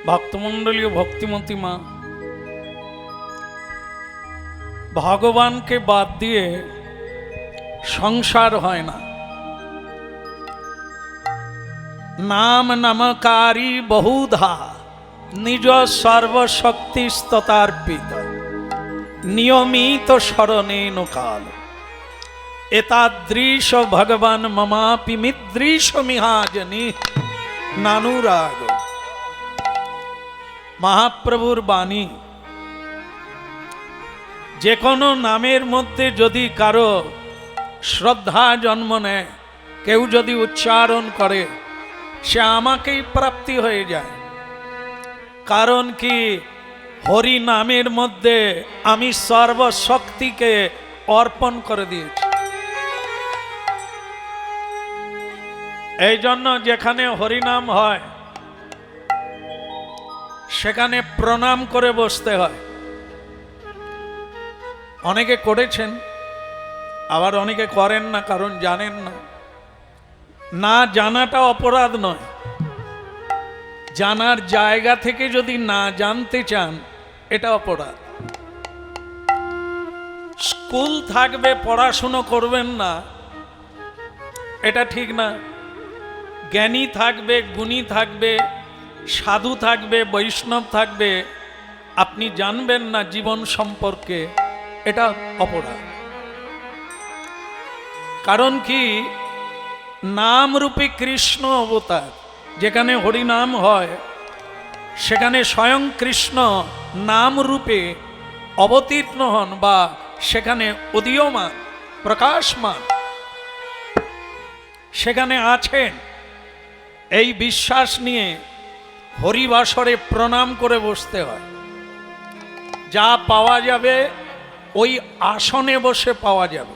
ভক্তমণ্ডলীয় ভক্তিমতী মা, ভগবানকে বাদ দিয়ে সংসার হয় না। নাম নামকারী বহুধা নিজ সর্বশক্তিস্ততার্পিত নিয়মিত স্মরণেন কাল এতাদৃশ ভগবান মমাপি মিদৃশ মিহাজনি নানুরাগ। মহাপ্রভুর বাণী, যে কোনো নামের মধ্যে যদি কারো শ্রদ্ধা জন্ম নেয়, কেউ যদি উচ্চারণ করে, সে আমাকেই প্রাপ্তি হয়ে যায়। কারণ কি, হরি নামের মধ্যে আমি সর্বশক্তিকে অর্পণ করে দিয়েছি। এই জন্য যেখানে হরিনাম হয় সেখানে প্রণাম করে বসতে হয়। অনেকে করেছেন, আবার অনেকে করেন না, কারণ জানেন না। না জানাটা অপরাধ নয়, জানার জায়গা থেকে যদি না জানতে চান এটা অপরাধ। স্কুল থাকবে, পড়াশুনো করবেন না, এটা ঠিক না। জ্ঞানী থাকবে, গুণী থাকবে, সাধু থাকবে, বৈষ্ণব থাকবে, আপনি জানবেন না জীবন সম্পর্কে, এটা অপরাধ। কারণ কি, নামরূপী কৃষ্ণ অবতার, যেখানে হরিনাম হয় সেখানে স্বয়ং কৃষ্ণ নামরূপে অবতীর্ণ হন, বা সেখানে উদীয়মান প্রকাশমান সেখানে আছেন। এই বিশ্বাস নিয়ে হরিবাসরে প্রণাম করে বসতে হয়। যা পাওয়া যাবে ওই আসনে বসে পাওয়া যাবে।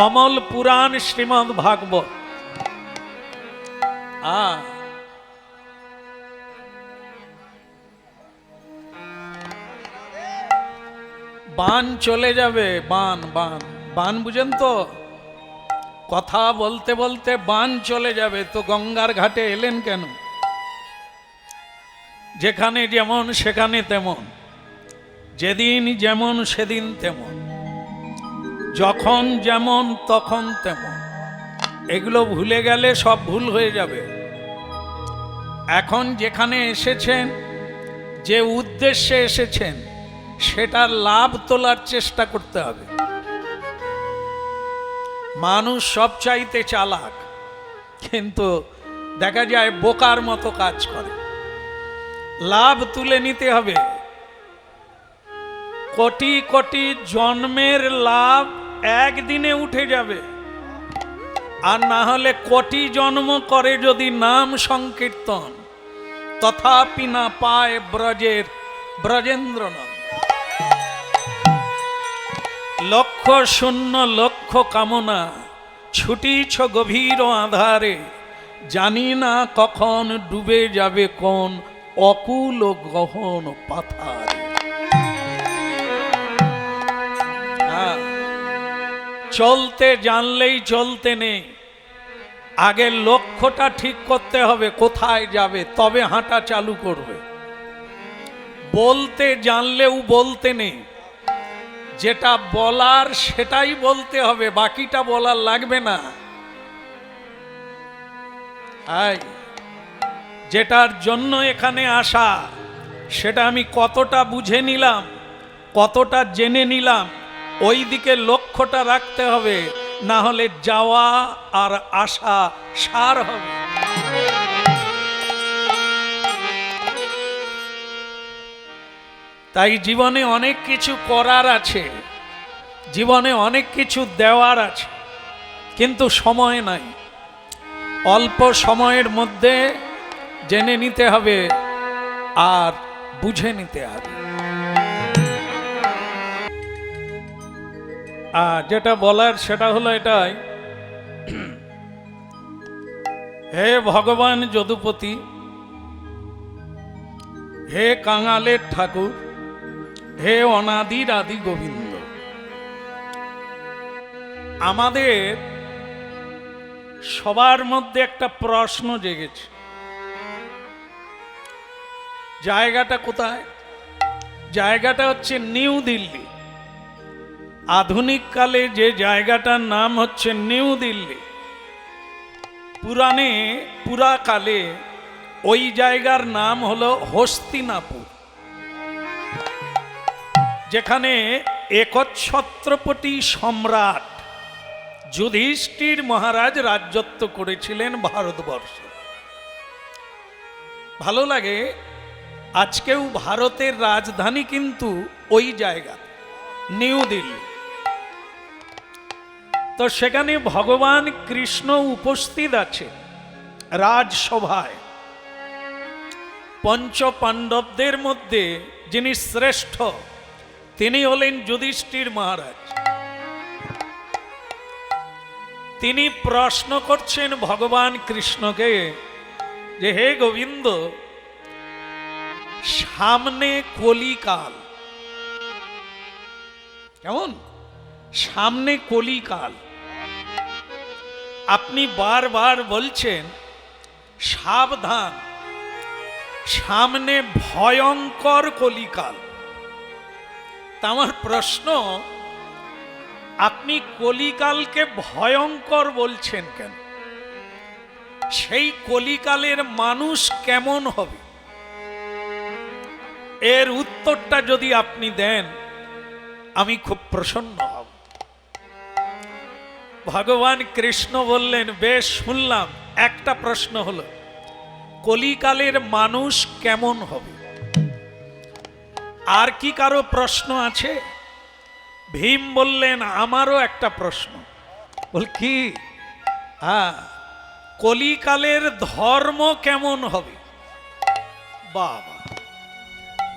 অমল পুরাণ শ্রীমদ্ ভাগবত। বান চলে যাবে, বান বান বান বুঝেন তো? কথা বলতে বলতে বান চলে যাবে, তো গঙ্গার ঘাটে এলেন কেন? যেখানে যেমন সেখানে তেমন, যেদিন যেমন সেদিন তেমন, যখন যেমন তখন তেমন। এগুলো ভুলে গেলে সব ভুল হয়ে যাবে। এখন যেখানে এসেছেন, যে উদ্দেশ্যে এসেছেন, সেটার লাভ তোলার চেষ্টা করতে হবে। মানুষ সব চাইতে চালাক, কিন্তু দেখা যায় বোকার মতো কাজ করে। লাভ তুলে নিতে হবে। কোটি কোটি জন্মের লাভ একদিনে উঠে যাবে, আর না হলে কোটি জন্ম করে যদি নাম সংকীর্তন, তথাপি না পায় ব্রজের ব্রজেন্দ্রনাথ। লক্ষ শূন্য লক্ষ কামনা ছুটিছ গভীর আধারে, জানি না কখন ডুবে যাবে কোন অকুল গহন পাথারে। চলতে জানলেই চলতে নেই, আগে লক্ষ্যটা ঠিক করতে হবে কোথায় যাবে, তবে হাঁটা চালু করবে। বলতে জানলেও বলতে নেই, যেটা বলার সেটাই বলতে হবে, বাকিটা বলার লাগবে না। যেটার জন্য এখানে আসা, সেটা আমি কতটা বুঝে নিলাম, কতটা জেনে নিলাম, ওই দিকে লক্ষ্যটা রাখতে হবে, না হলে যাওয়া আর আসা সার হবে। তাই জীবনে অনেক কিছু করার আছে, জীবনে অনেক কিছু দেওয়ার আছে, কিন্তু সময় নাই। অল্প সময়ের মধ্যে জেনে নিতে হবে আর বুঝে নিতে হবে। যেটা বলার সেটা হলো এটাই, হে ভগবান যদুপতি, হে কাঙালের ঠাকুর, হে অনাদির আদি গোবিন্দ, আমাদের সবার মধ্যে একটা প্রশ্ন জেগেছে। জায়গাটা কোথায়? জায়গাটা হচ্ছে নিউ দিল্লি। আধুনিক কালে যে জায়গাটার নাম হচ্ছে নিউ দিল্লি, পুরাকালে ওই জায়গার নাম হলো হস্তিনাপুর, যেখানে একচ্ছত্রপতি সম্রাট যুধিষ্ঠির মহারাজ রাজত্ব করেছিলেন ভারতবর্ষে। ভালো লাগে, আজকেও ভারতের রাজধানী কিন্তু ওই জায়গা, নিউ দিল্লি। তো সেখানে ভগবান কৃষ্ণ উপস্থিত আছে রাজসভায়। পঞ্চ পাণ্ডবদের মধ্যে যিনি শ্রেষ্ঠ তিনি হলেন যুধিষ্ঠির মহারাজ। তিনি প্রশ্ন করছেন ভগবান কৃষ্ণকে যে হে গোবিন্দ, সামনে কলিকাল, কেমন? সামনে কলিকাল। আপনি বারবার বলছেন সাবধান, সামনে ভয়ঙ্কর কলিকাল। তা আমার প্রশ্ন, আপনি কলিকালকে ভয়ঙ্কর বলছেন কেন? সেই কলিকালের মানুষ কেমন হবে? এর উত্তরটা যদি আপনি দেন আমি খুব প্রসন্ন হব। ভগবান কৃষ্ণ বললেন, বেশ শুনলাম, একটা প্রশ্ন হলো কলিকালের মানুষ কেমন হবে? আর কি কারো প্রশ্ন আছে? ভীম বললেন, আমারও একটা প্রশ্ন। বল কি? কলিকালের ধর্ম কেমন হবে? বাবা,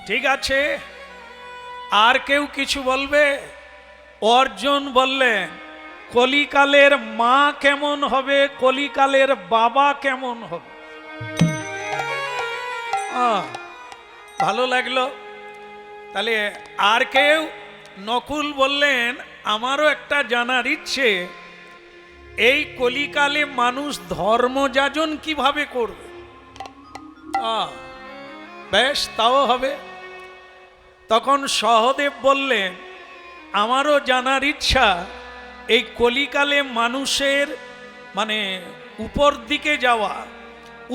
ঠিক আছে। আর কেউ কিছু বলবে? অর্জুন বললেন, কলিকালের মা কেমন হবে, কলিকালের বাবা কেমন হবে? ভালো লাগলো। তাহলে আর কেউ? নকুল বললেন, আমারও একটা জানার ইচ্ছে, এই কলিকালে মানুষ ধর্মযাজন কিভাবে করবে? বেশ, তাও হবে। তখন সহদেব বললেন, আমারও জানার ইচ্ছা, এই কলিকালে মানুষের মানে উপর দিকে যাওয়া,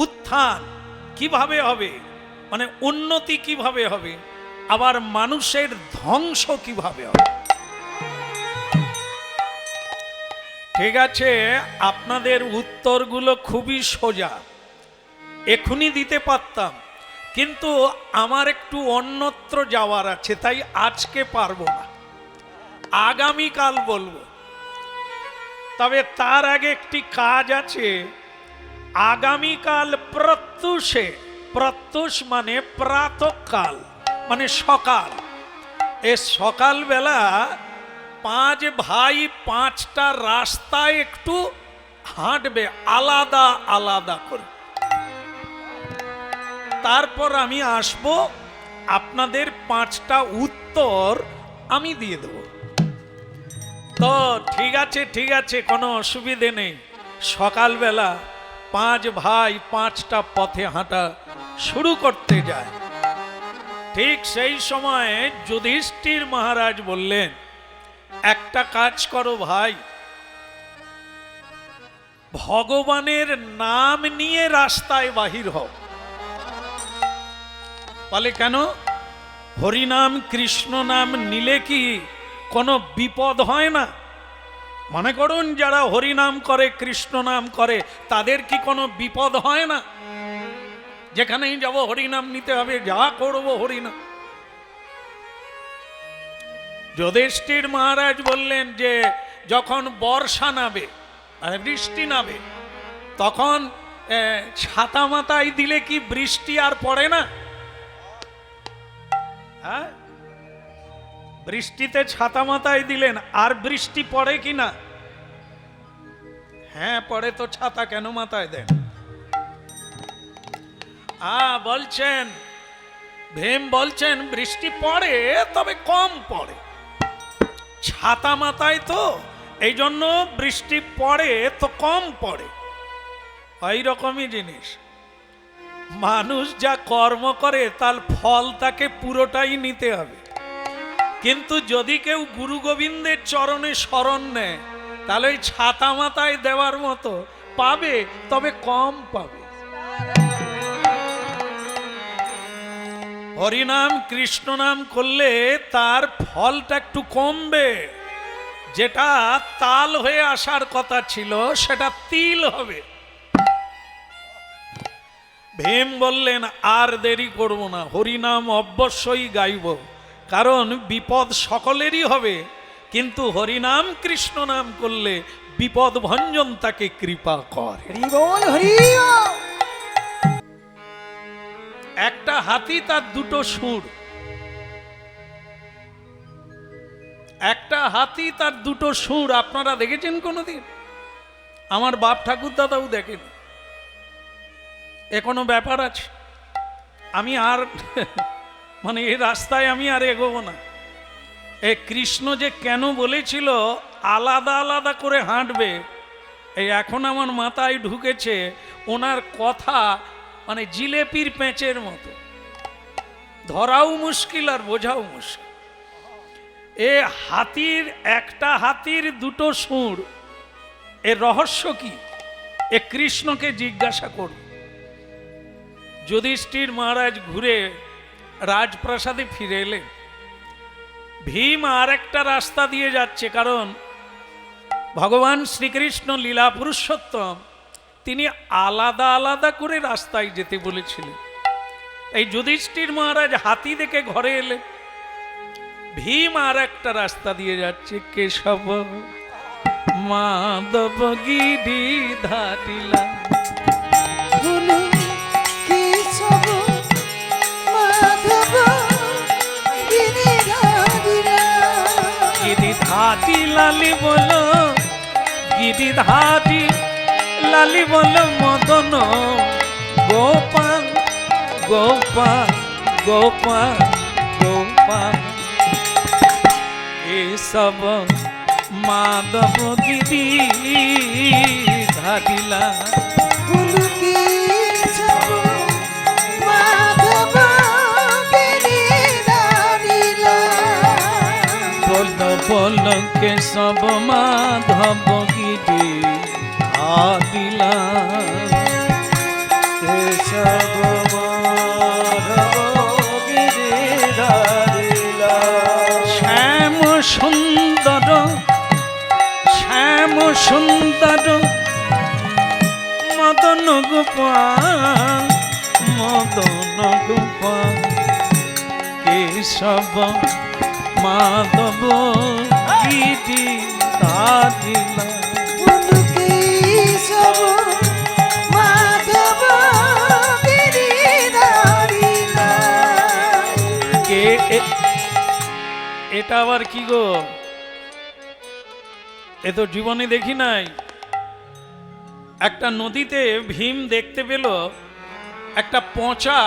উত্থান কিভাবে হবে, মানে উন্নতি কিভাবে হবে, আবার মানুষের ধ্বংস কিভাবে হবে। ঠিক আছে, আপনাদের উত্তরগুলো খুবই সোজা, এখনই দিতে পারতাম, কিন্তু আমার একটু অন্যত্র যাওয়ার আছে, তাই আজকে পারবো না, আগামীকাল বলবো। তবে তার আগে একটি কাজ আছে। আগামীকাল প্রত্যুষে, প্রত্যুষ মানে প্রাতঃকাল, মানে সকাল, এ সকালবেলা 5 ভাই 5টা রাস্তায় একটু হাঁটবে, আলাদা আলাদা করে। তারপর আমি আসব, আপনাদের 5টা উত্তর আমি দিয়ে দেব। তো ঠিক আছে, ঠিক আছে, কোনো অসুবিধে নেই। সকালবেলা 5 ভাই 5টা পথে হাঁটা শুরু করতে যায়। ঠিক সেই সময়ে যুধিষ্ঠির মহারাজ বললেন, একটা কাজ করো ভাই, ভগবানের নাম নিয়ে রাস্তায় বাহির হও। বলে কেন? হরিনাম কৃষ্ণ নাম নিলে কি কোনো বিপদ হয় না? মনে করুন যারা হরিনাম করে, কৃষ্ণ নাম করে, তাদের কি কোনো বিপদ হয় না? যেখানেই যাব হরিনাম নিতে হবে, যা করব হরিনাম। যুধিষ্ঠির মহারাজ বললেন যে যখন বর্ষা নাবে, মানে বৃষ্টি নাবে, তখন ছাতা মাথায় দিলে কি বৃষ্টি আর পড়ে না? হ্যাঁ, বৃষ্টিতে ছাতা মাথায় দিলেন আর বৃষ্টি পড়ে কি না? হ্যাঁ পড়ে, তো ছাতা কেন মাথায় দেন? বলছেন ভীম বলছেন বৃষ্টি পড়ে, তবে কম পড়ে, ছাতা মাথায় তো, এই জন্য বৃষ্টি পড়ে তো কম পড়ে, ওই রকমই জিনিস। মানুষ যা কর্ম করে তার ফল তাকে পুরোটাই নিতে হবে, কিন্তু যদি কেউ গুরু গোবিন্দের চরণে শরণ নেয় তাহলে ওই ছাতা মাথায় দেওয়ার মতো পাবে, তবে কম পাবে। হরিনাম কৃষ্ণ নাম করলে তার ফলটা একটু কমবে, যেটা তাল হয়ে আসার কথা ছিল সেটা তিল হবে। ভীম বললেন আর দেরি করব না, হরিনাম অবশ্যই গাইব, কারণ বিপদ সকলেরই হবে, কিন্তু হরিনাম কৃষ্ণ নাম করলে বিপদ ভঞ্জন তাকে কৃপা করে। একটা হাতি তার দুটো সুর, একটা হাতি তার দুটো সুর আপনারা দেখেছেন কোনোদিন? আমার বাপ ঠাকুর দাদাও দেখেন। এ কোনো ব্যাপার আছে? আমি আর মানে এই রাস্তায় আমি আর এগোবো না। এ কৃষ্ণ যে কেন বলেছিল আলাদা আলাদা করে হাঁটবে, এই এখন আমার মাথায় ঢুকেছে। ওনার কথা মানে জিলেপির পেঁচের মতো, ধরাও মুশকিল আর বোঝাও মুশকিল। এ হাতির, একটা হাতির দুটো সুর, এর রহস্য কি? এ কৃষ্ণকে জিজ্ঞাসা করুন। যুধিষ্ঠির মহারাজ ঘুরে রাজপ্রাসাদে ফিরে এলেন। ভীম আর একটা রাস্তা দিয়ে যাচ্ছে, কারণ ভগবান শ্রীকৃষ্ণ লীলা পুরুষোত্তম তিনি আলাদা আলাদা করে রাস্তায় যেতে বলেছিলেন। এই যুধিষ্ঠির মহারাজ হাতি দেখে ঘরে এলেন। ভীম আর একটা রাস্তা দিয়ে যাচ্ছে। কেশব মাধব গিরি ধাটিলা, ধাটি লালি বলো, গিরি ধাটি লালি বলো, মদন গোপাল গোপাল গোপাল গোপাল, এসব মাধব গিরি ধাটিলা। বল কেশব মাধব গিরি ধাটিলা, কেশব মাধব গিরি ধাটিলা। শ্যাম সুন্দর, শ্যাম সুন্দর মদন গোপাল, মদন গোপাল, কেশব মাধব গিরি ধাটিলা। এটা আবার কি গো? এ তো জীবনে দেখি নাই। একটা নদীতে ভীম দেখতে পেল একটা পচা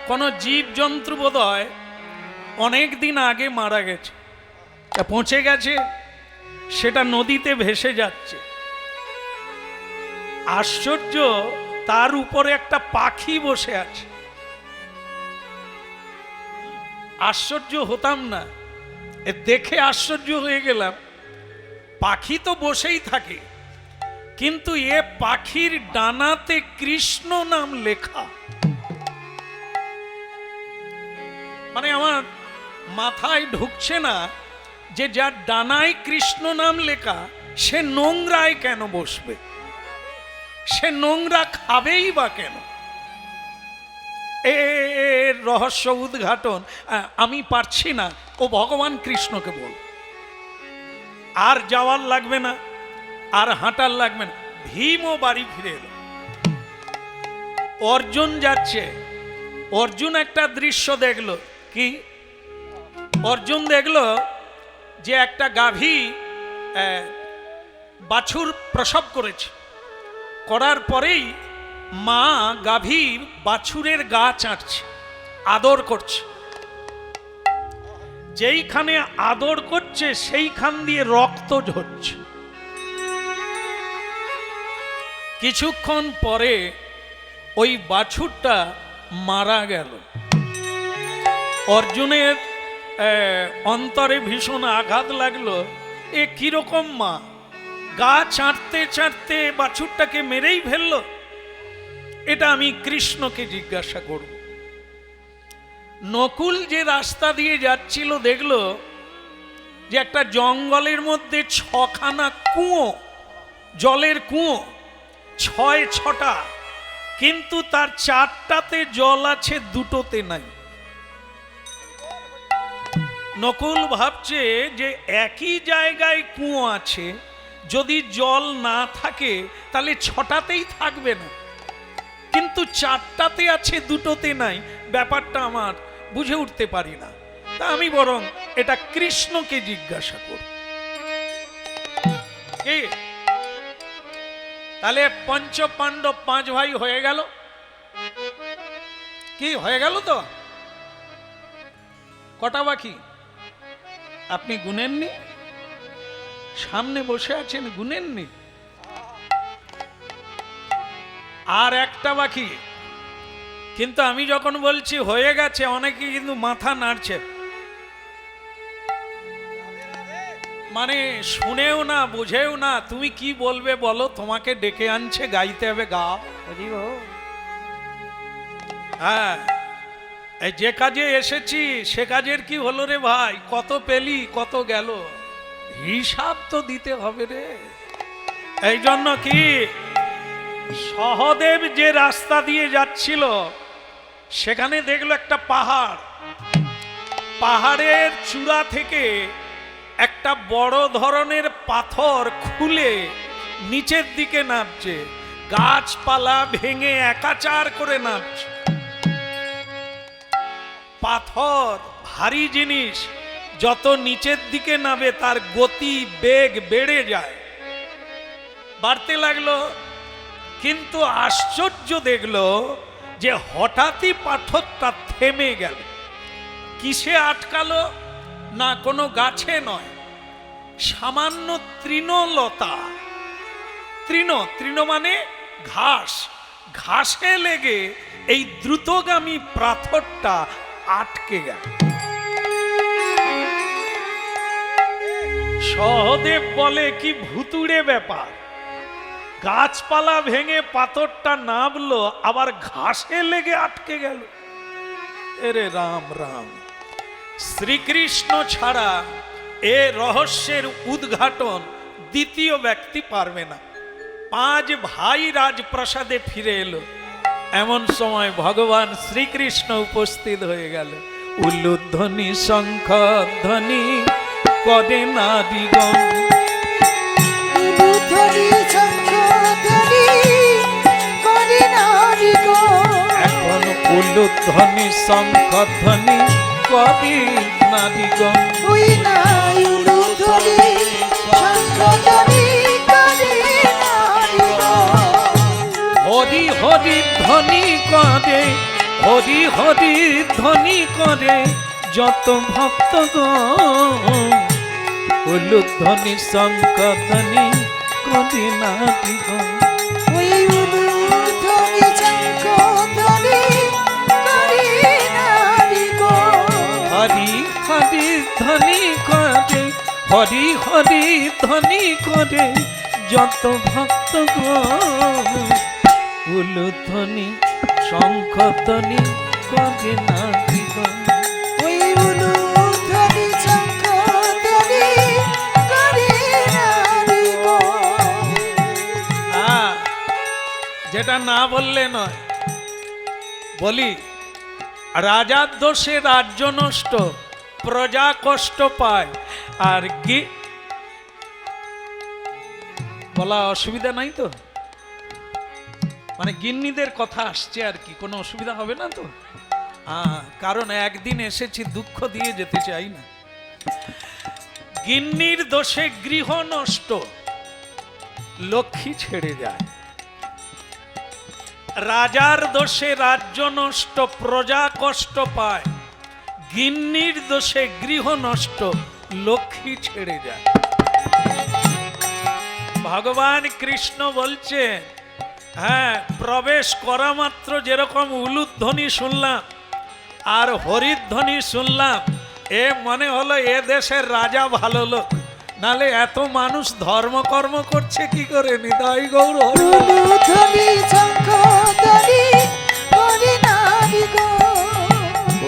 কোনো জীবজন্তু বোধহয় অনেক দিন আগে মারা গেছে, পচে গেছে, সেটা নদীতে ভেসে যাচ্ছে। আশ্চর্য, তার উপরে একটা পাখি বসে আছে। আশ্চর্য হতাম না, এ দেখে আশ্চর্য হয়ে গেলাম। পাখি তো বসেই থাকে, কিন্তু এ পাখির ডানাতে কৃষ্ণ নাম লেখা। মানে আমার মাথায় ঢুকছে না যে যার ডানায় কৃষ্ণ নাম লেখা সে নোংরায় কেন বসবে, সে নোংরা খাবেই বা কেন? এর রহস্য উদ্ঘাটন আমি পারছি না। ও ভগবান কৃষ্ণকে বল, আর যাওয়ার লাগবে না, আর হাঁটার লাগবে না। ভীমও বাড়ি ফিরে এলো। অর্জুন যাচ্ছে। অর্জুন একটা দৃশ্য দেখলো। কি? অর্জুন দেখলো যে একটা গাভী বাছুর প্রসব করেছে। করার পরেই মা গাভীর বাছুরের গা চাটছে, আদর করছে। যেইখানে আদর করছে সেইখান দিয়ে রক্ত ঝরছে। কিছুক্ষণ পরে ওই বাছুরটা মারা গেল। অর্জুনের অন্তরে ভীষণ আঘাত লাগলো, এ কিরকম মা, গা চাটতে চাটতে বাছুরটাকে মেরেই ফেললো। এটা আমি কৃষ্ণকে জিজ্ঞাসা করব। নকুল যে রাস্তা দিয়ে যাচ্ছিল দেখলো যে একটা জঙ্গলের মধ্যে 6খানা কুয়ো, জলের কুয়ো 6টা, কিন্তু তার 4টাতে জল আছে, 2টোতে নাই। নকুল ভাবছে যে একই জায়গায় কুয়ো আছে, যদি জল না থাকে তাহলে 6টাতেই থাকবে না, কিন্তু 4টাতে আছে, 2টোতে নাই। ব্যাপারটা আমার বুঝে উঠতে পারি না। তা আমি বরং এটা কৃষ্ণকে জিজ্ঞাসা করব। কি তাহলে পঞ্চ পাণ্ডব 5 ভাই হয়ে গেল? কি হয়ে গেল? তো কটা বাকি আপনি গুনেননি? সামনে বসে আছেন, গুনেননি? আর একটা বাকি। কিন্তু আমি যখন বলছি হয়ে গেছে, অনেকে কিন্তু মাথা নাড়ছে, মানে শুনেও না, বুঝেও না। তুমি কি বলবে বলো, তোমাকে ডেকে আনছে, গাইতে হবে, গাও। হ্যাঁ, এই যে কাজে এসেছি সে কাজের কি হলো রে ভাই? কত পেলি, কত গেল, হিসাব তো দিতে হবে রে। এই জন্য কি সহদেব যে রাস্তা দিয়ে যাচ্ছিল, সেখানে দেখলো একটা পাহাড়। পাহাড়ের চূড়া থেকে একটা বড় ধরনের পাথর খুলে নিচের দিকে নামছে, গাছপালা ভেঙে একাচার করে নামছে। পাথর ভারী জিনিস, যত নিচের দিকে নামে তার গতি বেগ বেড়ে যায়, বাড়তে লাগলো। কিন্তু আশ্চর্য দেখলো যে হঠাৎই পাথরটা থেমে গেল। কিসে আটকালো? না কোনো গাছে নয়, সামান্য তৃণলতা। তৃণ মানে ঘাস, ঘাসে লেগে এই দ্রুতগামী পাথরটা আটকে গেল। সহদেব বলে কি ভুতুড়ে ব্যাপার, গাছপালা ভেঙে পাথরটা নামলো, আবার ঘাসে লেগে আটকে গেল। এরে রাম রাম, শ্রীকৃষ্ণ ছাড়া এ রহস্যের উদ্ঘাটন দ্বিতীয় ব্যক্তি পারবে না। 5 ভাই রাজপ্রাসাদে ফিরে এলো, এমন সময় ভগবান শ্রীকৃষ্ণ উপস্থিত হয়ে গেল। উলুধ্বনি শঙ্খধ্বনি করে নারীগণ, এখন উলুধ্বনি শঙ্খধ্বনি করে নারীগণ। হরি হরি ধ্বনি করে, হরি হরি ধ্বনি করে যত ভক্তগণ, উলুধ্বনি শঙ্খধ্বনি করে নারীগণ। হরি হরি ধ্বনি করে, হরি হরি ধ্বনি করে যত ভক্তগণ, উলুধ্বনি শঙ্খধ্বনি করে নারীগণ। যেটা না বললে নয়, বলি রাজার দোষে রাজ্য নষ্ট, প্রজা কষ্ট পায়। আর কি বলা অসুবিধা নাই তো? মানে গিন্নিদের কথা আসছে আর কি, কোনো অসুবিধা হবে না তো? কারণ একদিন এসেছি, দুঃখ দিয়ে যেতে চাই না। গিন্নির দোষে গৃহ নষ্ট, লক্ষ্মী ছেড়ে যায়। রাজার দোষে রাজ্য নষ্ট, প্রজা কষ্ট পায়। গিন্নির দোষে গৃহ নষ্ট, লক্ষ্মী ছেড়ে যায়। ভগবান কৃষ্ণ বলছেন হ্যাঁ, প্রবেশ করা মাত্র যেরকম উলুধ্বনি শুনলাম আর হরিধ্বনি শুনলাম, এ মনে হলো এ দেশের রাজা ভালো লোক, নালে এত মানুষ ধর্মকর্ম করছে কি করে? নিতাই গৌর হরি। উলুধ্বনি শঙ্খধ্বনি হরি নারী গো,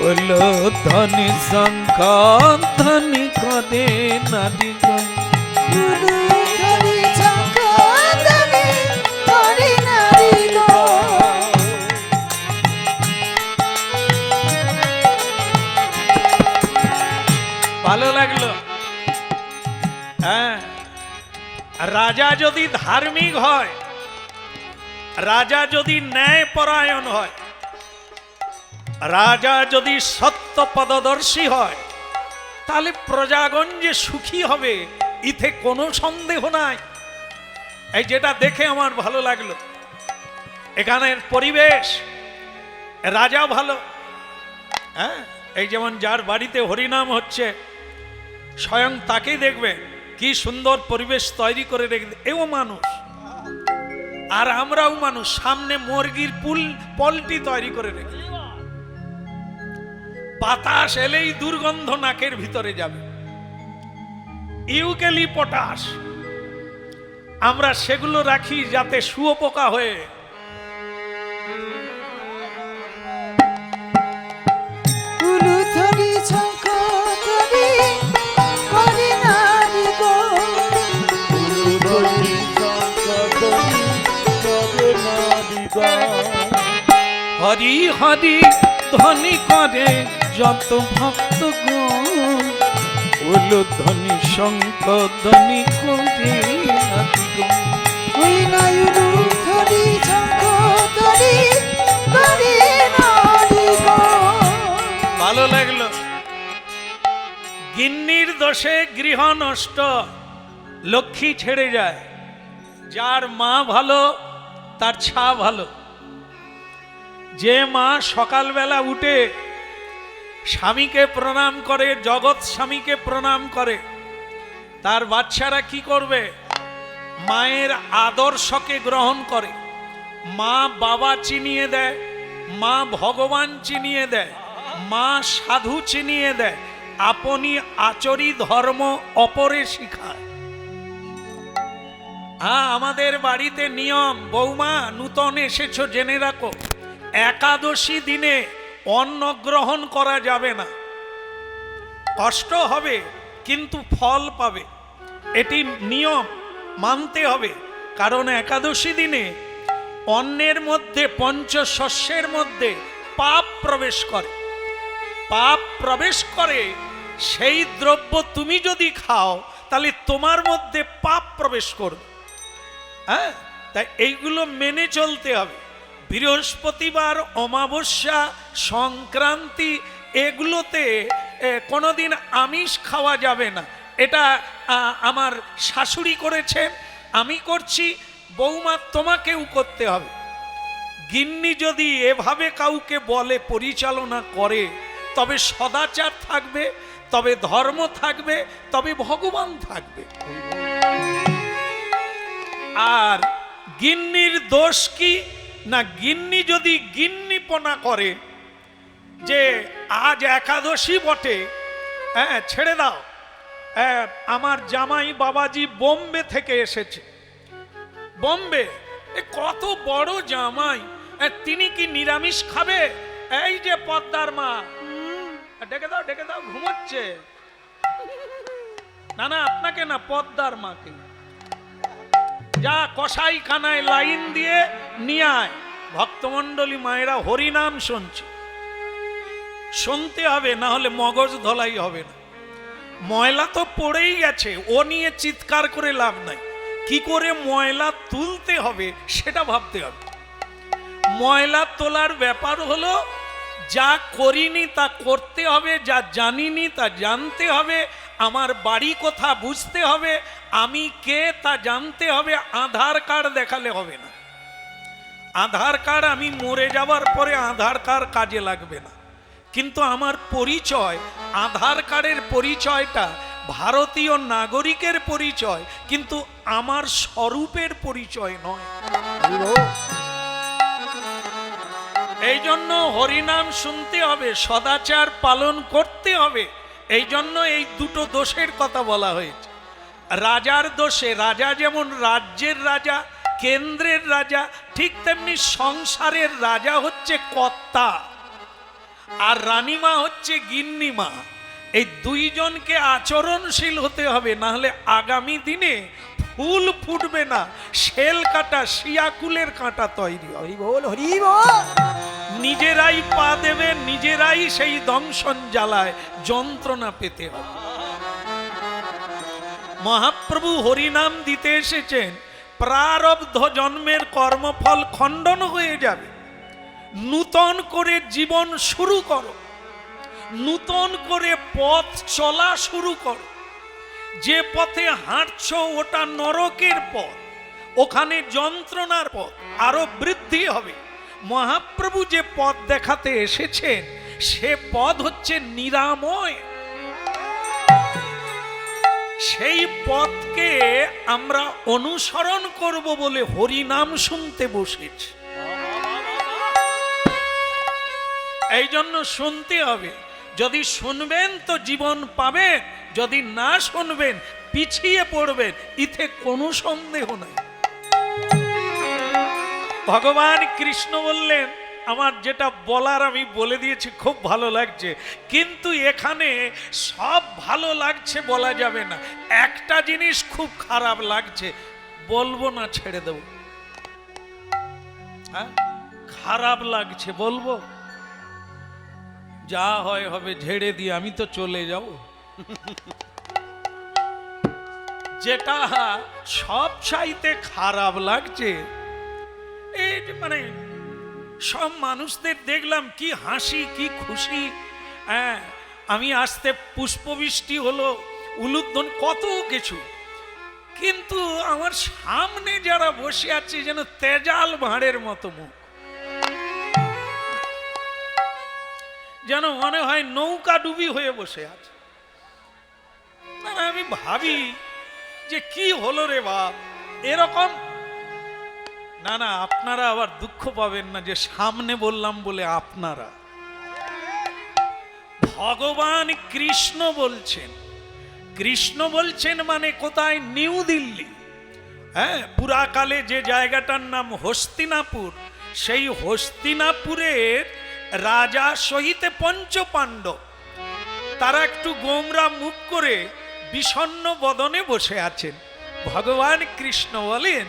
উলুধ্বনি শঙ্খ ধ্বনি করে নারী গো। উলুধ্বনি শঙ্খধ্বনি হরি নারী গো। ভালো লাগলো। হ্যাঁ, রাজা যদি ধার্মিক হয়, রাজা যদি ন্যায়পরায়ণ হয়, রাজা যদি সত্য পদদর্শী হয়, তাহলে প্রজাগণ যে সুখী হবে ইতে কোনো সন্দেহ নাই। এই যেটা দেখে আমার ভালো লাগলো, এখানের পরিবেশ, রাজা ভালো। হ্যাঁ, এই যেমন যার বাড়িতে হরিনাম হচ্ছে, স্বয়ং তাকেই দেখবে কি সুন্দর পরিবেশ তৈরি করে রেখে, এও মানুষ আর আমরাও মানুষ। সামনে মুরগির পলটি তৈরি করে রেখে, বাতাস এলেই দুর্গন্ধ নাকের ভিতরে যাবে, ইউক্যালিপটাস আমরা সেগুলো রাখি যাতে শুয়োপোকা হয়ে। উলুধ্বনি শঙ্খধ্বনি হরি নারী গো, উলুধ্বনি শঙ্খধ্বনি করে নারী গো। হরি হরি ধ্বনি করে যত ভক্ত গণ, উলুধ্বনি শঙ্খ ধ্বনি করে নারী গো। ওই নাই উলুধ্বনি শঙ্খধ্বনি হরি নারী গো। ভালো লাগলো। গিন্নির দোষে গৃহ নষ্ট, লক্ষ্মী ছেড়ে যায়। যার মা ভালো তার ছা ভালো। যে মা সকালবেলা উঠে স্বামীকে প্রণাম করে, জগৎ স্বামীকে প্রণাম করে, তার বাচ্চারা কি করবে? মায়ের আদর্শকে গ্রহণ করে। মা বাবা চিনিয়ে দেয়, মা ভগবান চিনিয়ে দেয়, মা সাধু চিনিয়ে দেয়, আপনি আচরি ধর্ম অপরে শিখায়। হ্যাঁ, আমাদের বাড়িতে নিয়ম, বৌমা নূতন এসেছো জেনে রাখো, একাদশী দিনে অন্ন গ্রহণ করা যাবে না। কষ্ট হবে কিন্তু ফল পাবে, এটি নিয়ম, মানতে হবে। কারণ একাদশী দিনে অন্নের মধ্যে, পঞ্চশস্যের মধ্যে পাপ প্রবেশ করে। পাপ প্রবেশ করে, সেই দ্রব্য তুমি যদি খাও তাহলে তোমার মধ্যে পাপ প্রবেশ করবে। হ্যাঁ, তাই এইগুলো মেনে চলতে হবে। বৃহস্পতিবার, অমাবস্যা, সংক্রান্তি, এগুলোতে কোনোদিন আমিষ খাওয়া যাবে না। এটা আমার শাশুড়ি করেছেন, আমি করছি, বৌমা তোমাকেও করতে হবে। গিন্নি যদি এভাবে কাউকে বলে, পরিচালনা করে, তবে সদাচার থাকবে, তবে ধর্ম থাকবে, তবে ভগবান থাকবে। আর গিন্নির দোষ কি না, গিন্নি যদি গিন্নিপনা করে যে আজ একাদশী বটে, হ্যাঁ ছেড়ে দাও, আমার জামাই বাবাজি বোম্বে থেকে এসেছে। বোম্বে, কত বড় জামাই, তিনি কি নিরামিষ খাবে? এই যে পদ্মার মা, ডেকে দাও, ডেকে দাও, ঘুমোচ্ছে। না না, আপনাকে না, পদ্মার মাকে। যা কসাই খানায় লাইন দিয়ে নিয়ে আয়। ভক্তমণ্ডলী মায়েরা হরিনাম শুনছে, শুনতে হবে, না হলে মগজ ধলাই হবে না। ময়লা তো পড়েই গেছে, ও নিয়ে চিৎকার করে লাভ নাই। কি করে ময়লা তুলতে হবে সেটা ভাবতে হবে। ময়লা তোলার ব্যাপার হলো, যা করিনি তা করতে হবে, যা জানিনি তা জানতে হবে, আমার বাড়ি কোথা বুঝতে হবে, আমি কে তা জানতে হবে। আধার কার্ড দেখালে হবে না। আধার কার্ড আমি মরে যাওয়ার পরে আধার কার্ড কাজে লাগবে না, কিন্তু আমার পরিচয়, আধার কার্ডের পরিচয়টা ভারতীয় নাগরিকের পরিচয়, কিন্তু আমার স্বরূপের পরিচয় নয়। এই জন্য হরিনাম শুনতে হবে, সদাচার পালন করতে হবে। এই জন্য এই দুটো দোষের কথা বলা হয়েছে। রাজার দোষে, রাজা যেমন রাজ্যের রাজা, কেন্দ্রের রাজা, ঠিক তেমনি সংসারের রাজা হচ্ছে কর্তা, আর রানীমা হচ্ছে গিন্নিমা। এই দুইজনকে আচরণশীল হতে হবে, না হলে আগামী দিনে ফুল ফুটবে না, শেল কাটা শিয়াকুলের কাঁটা তৈরি হবে। হরি বল, হরি বল। নিজেরাই পা দেবে, নিজেরাই সেই দংশন জ্বালায় যন্ত্রণা পেতে হবে। মহাপ্রভু হরিনাম দিতে এসেছেন, প্রারব্ধ জন্মের কর্মফল খণ্ডন হয়ে যাবে, নূতন করে জীবন শুরু করো, নূতন করে পথ চলা শুরু করো। যে পথে হাঁটছো ওটা নরকের পথ, ওখানে যন্ত্রণার পথ আরো বৃদ্ধি হবে। মহাপ্রভু যে পথ দেখাতে এসেছেন সে পথ হচ্ছে নিরাময়। সেই পথকে আমরা অনুসরণ করব বলে হরিনাম শুনতে বসেছি। এই জন্য শুনতে হবে, যদি শুনবেন তো জীবন পাবেন, যদি না শুনবেন পিছিয়ে পড়বেন, ইতে কোনো সন্দেহ নাই। ভগবান কৃষ্ণ বললেন, আমার যেটা বলার আমি বলে দিয়েছি, খুব ভালো লাগছে, কিন্তু এখানে সব ভালো লাগছে বলা যাবে না, একটা জিনিস খুব খারাপ লাগছে, বলবো না ছেড়ে দেব? হ্যাঁ, খারাপ লাগছে বলবো? যা হয় হবে, ঝেড়ে দিয়ে আমি তো চলে যাব। যেটা সব চাইতে খারাপ লাগছে, এই মানে সব মানুষদের দেখলাম কি হাসি, কি খুশি। হ্যাঁ, আমি আসতে পুষ্পবৃষ্টি হলো, উলুধ্বনি, কত কিছু, কিন্তু আমার সামনে যারা বসে আছে যেন তেজাল ভাঁড়ের মতো মুখ, যেন মনে হয় নৌকা ডুবি হয়ে বসে আছে। আমি ভাবি যে কি হলো রে বাপ, এরকম না। না, আপনারা আবার দুঃখ পাবেন না যে সামনে বললাম বলে আপনারা। ভগবান কৃষ্ণ বলছেন, কৃষ্ণ বলছেন মানে কোথায়? নিউ দিল্লি। হ্যাঁ, পুরাকালে যে জায়গাটার নাম হস্তিনাপুর, সেই হস্তিনাপুরের রাজা সহিতে পঞ্চ পাণ্ডব, তারা একটু গোমরা মুখ করে বিষণ্ণ বদনে বসে আছেন। ভগবান কৃষ্ণ বলেন,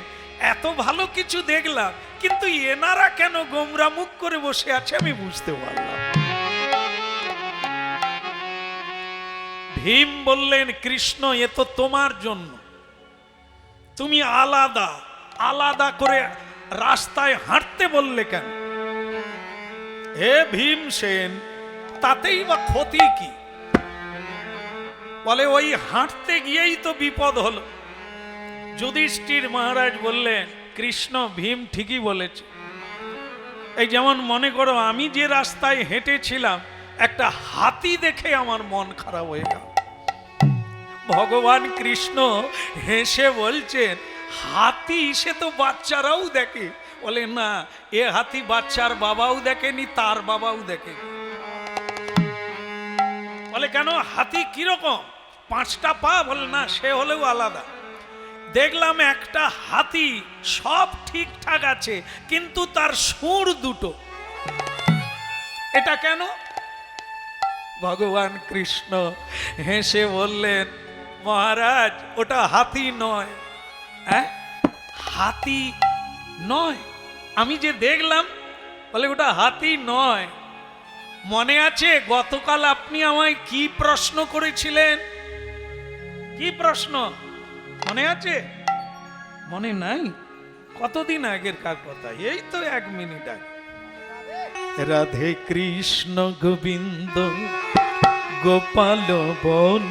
এত ভালো কিছু দেখলাম, কিন্তু এনারা কেন গোমরা মুখ করে বসে আছে আমি বুঝতে পারলাম। ভীম বললেন, কৃষ্ণ এ তো তোমার জন্য, তুমি আলাদা আলাদা করে রাস্তায় হাঁটতে বললে কেন? হে ভীমসেন, তাতেই বা ক্ষতি কি? বলে, ওই হাঁটতে গিয়েই তো বিপদ হলো। যুধিষ্ঠির মহারাজ বললেন, কৃষ্ণ ভীম ঠিকই বলেছে। এই যেমন মনে করো আমি যে রাস্তায় হেঁটেছিলাম, একটা হাতি দেখে আমার মন খারাপ হয়ে গেল। ভগবান কৃষ্ণ হেসে বলছেন, হাতি সে তো বাচ্চারাও দেখে। বলে, না, এ হাতি বাচ্চার বাবাও দেখেনি, তার বাবাও দেখেনি। বলে, কেন, হাতি কিরকম, 5টা পা? বলে, না, সে হলেও আলাদা। দেখলাম একটা হাতি সব ঠিকঠাক আছে, কিন্তু তার সুর দুটো। এটা কেন? ভগবান কৃষ্ণ হেসে বললেন, মহারাজ ওটা হাতি নয়। হ্যাঁ, হাতি নয়, আমি যে দেখলাম। বলে, ওটা হাতি নয়। মনে আছে গতকাল আপনি আমায় কি প্রশ্ন করেছিলেন? কি প্রশ্ন মনে আছে? মনে নাই? কতদিন আগের কার কথা? এই তো 1 মিনিট আগে। রাধে কৃষ্ণ গোবিন্দ গোপাল বল,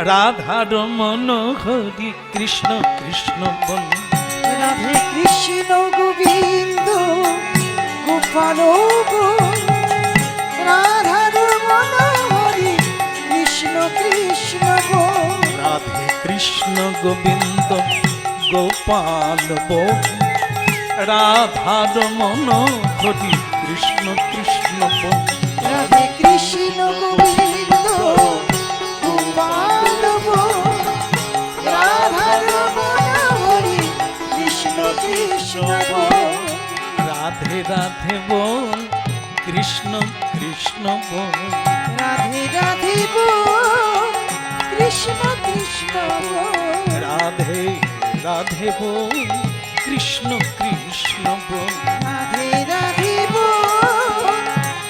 রাধার মন হরি কৃষ্ণ কৃষ্ণ বল। রাধে কৃষ্ণ গোবিন্দ গোপাল বল, রাধার মন হরি কৃষ্ণ কৃষ্ণ বল। রাধে কৃষ্ণ গোবিন্দ গোপাল বল, রাধার মন হরি কৃষ্ণ কৃষ্ণ বল। রাধে কৃষ্ণ গোবিন্দ গোপাল বল, রাধার মনোহরি কৃষ্ণ কৃষ্ণ বল। রাধে রাধে বল, কৃষ্ণ কৃষ্ণ বল। রাধে রাধে বল, কৃষ্ণ কৃষ্ণ বল। রাধে রাধে বল, কৃষ্ণ কৃষ্ণ বল। রাধে রাধে বল,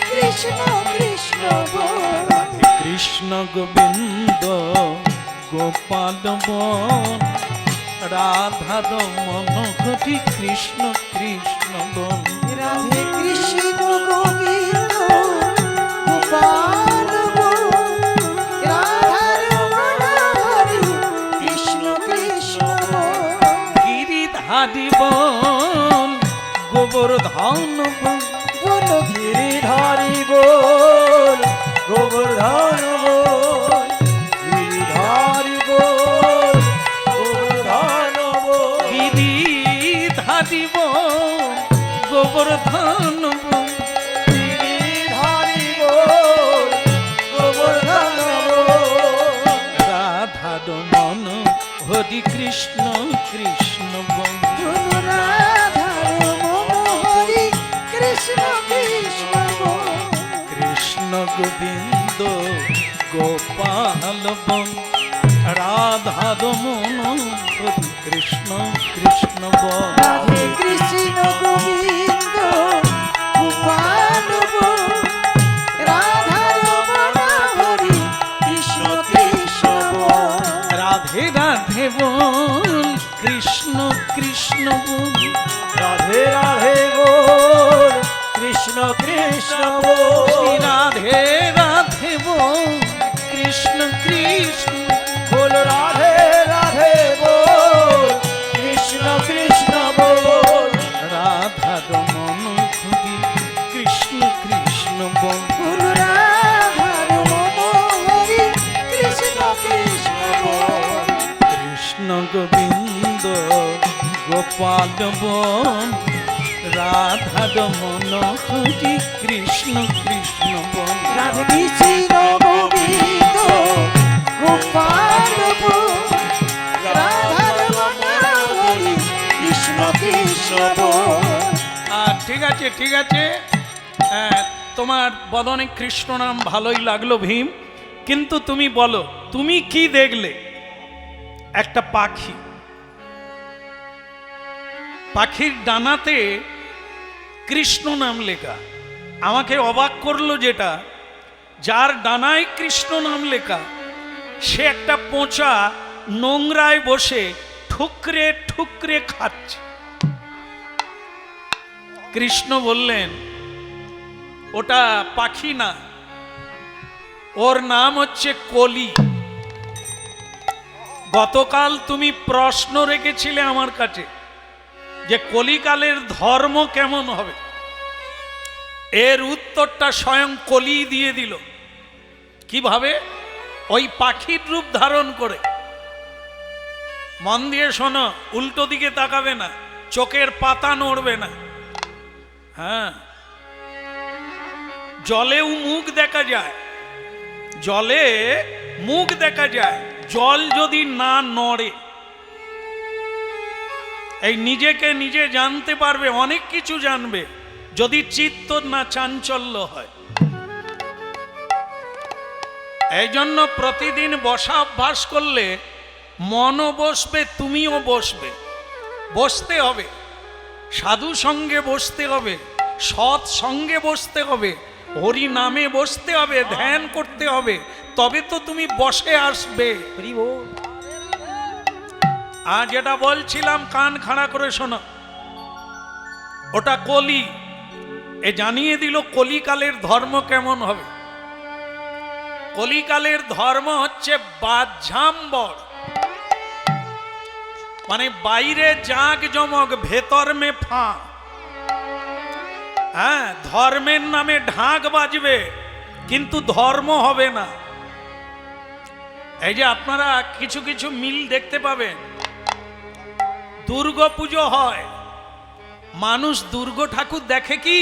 কৃষ্ণ কৃষ্ণ বল। রাধে কৃষ্ণ গোবিন্দ গোপাল বল, রাধা রমন হরি কৃষ্ণ কৃষ্ণ বল। রাধে কৃষ্ণ গোবিন্দ গোপাল বল, রাধার মনোহরি কৃষ্ণ কৃষ্ণ বল। গিরিধারী বল, গোবর্ধন বল। বল গিরিধারী বল, গোবর্ধন বল, গিরিধারী বল, গোবর্ধন বল। গিরিধারী বল, গোবর্ধন বল। গিরিধারী বল, গোবর্ধন বল। রাধার মন হরি কৃষ্ণ কৃষ্ণ বল। রাধার মনোহরি কৃষ্ণ কৃষ্ণ বল। কৃষ্ণ গোবিন্দ গোপাল বল, রাধার মন হরি কৃষ্ণ কৃষ্ণ বল। রাধে কৃষ্ণ গোবিন্দ গোপাল বল, রাধার মনোহরি কৃষ্ণ কৃষ্ণ বল। রাধে রাধে বল, কৃষ্ণ কৃষ্ণ বল। রাধে রাধে বল, কৃষ্ণ কৃষ্ণ বল। রাধে রাধে বল, কৃষ্ণ কৃষ্ণ বল রাধে রাধে বল, কৃষ্ণ কৃষ্ণ বল। রাধা রমন হরি কৃষ্ণ কৃষ্ণ বল। গুরু রাধার মনোহরি কৃষ্ণ কৃষ্ণ বল। কৃষ্ণ গোবিন্দ গোপাল বল, রাধা রমন হরি কৃষ্ণ কৃষ্ণ বল। রাধে কৃষ্ণ গোবিন্দ গোপাল বল, রাধার মনোহরি কৃষ্ণ কৃষ্ণ বল। ঠিক আছে ঠিক আছে, তোমার বদনে কৃষ্ণ নাম ভালোই লাগলো ভীম, কিন্তু তুমি বলো তুমি কি দেখলে? একটা পাখি, পাখির ডানাতে কৃষ্ণ নাম লেখা। আমাকে অবাক করলো যেটা, যার ডানায় কৃষ্ণ নাম লেখা সে একটা পচা নোংরায় বসে ঠুকরে ঠুকরে খাচ্ছে। কৃষ্ণ বললেন ওটা পাখি না, ওর নাম হচ্ছে কলি। গতকাল তুমি প্রশ্ন রেখেছিলে আমার কাছে যে কলিকালের ধর্ম কেমন হবে, এর উত্তরটা স্বয়ং কলি দিয়ে দিল। কিভাবে? ওই পাখির রূপ ধারণ করে। মন দিয়ে শোনো, উল্টো দিকে তাকাবে না, চোখের পাতা নড়বে না। হ্যাঁ, জলেও মুখ দেখা যায়, জলে মুখ দেখা যায়, জল যদি না নড়ে। এই নিজেকে নিজে জানতে পারবে, অনেক কিছু জানবে যদি চিত্ত না চাঞ্চল্য হয়। এই জন্য প্রতিদিন বসা অভ্যাস করলে মনও বসবে, তুমিও বসবে। বসতে হবে, সাধু সঙ্গে বসতে হবে, সৎ সঙ্গে বসতে হবে, হরি নামে বসতে হবে, ধ্যান করতে হবে, তবে তো তুমি বসে আসবে। আর যেটা বলছিলাম কান খাড়া করে শোনো, ওটা কলি। এ জানিয়ে দিল কলিকালের ধর্ম কেমন হবে। কলিকালের ধর্ম হচ্ছে বাহ্যাম্বর, মানে বাইরে জাঁক জমক, ভেতর মে ফাঁ। হ্যাঁ, ধর্মের নামে ঢাক বাজবে কিন্তু ধর্ম হবে না। এই যে আপনারা কিছু কিছু মিল দেখতে পাবেন, দুর্গা পুজো হয়, মানুষ দুর্গা ঠাকুর দেখে কি?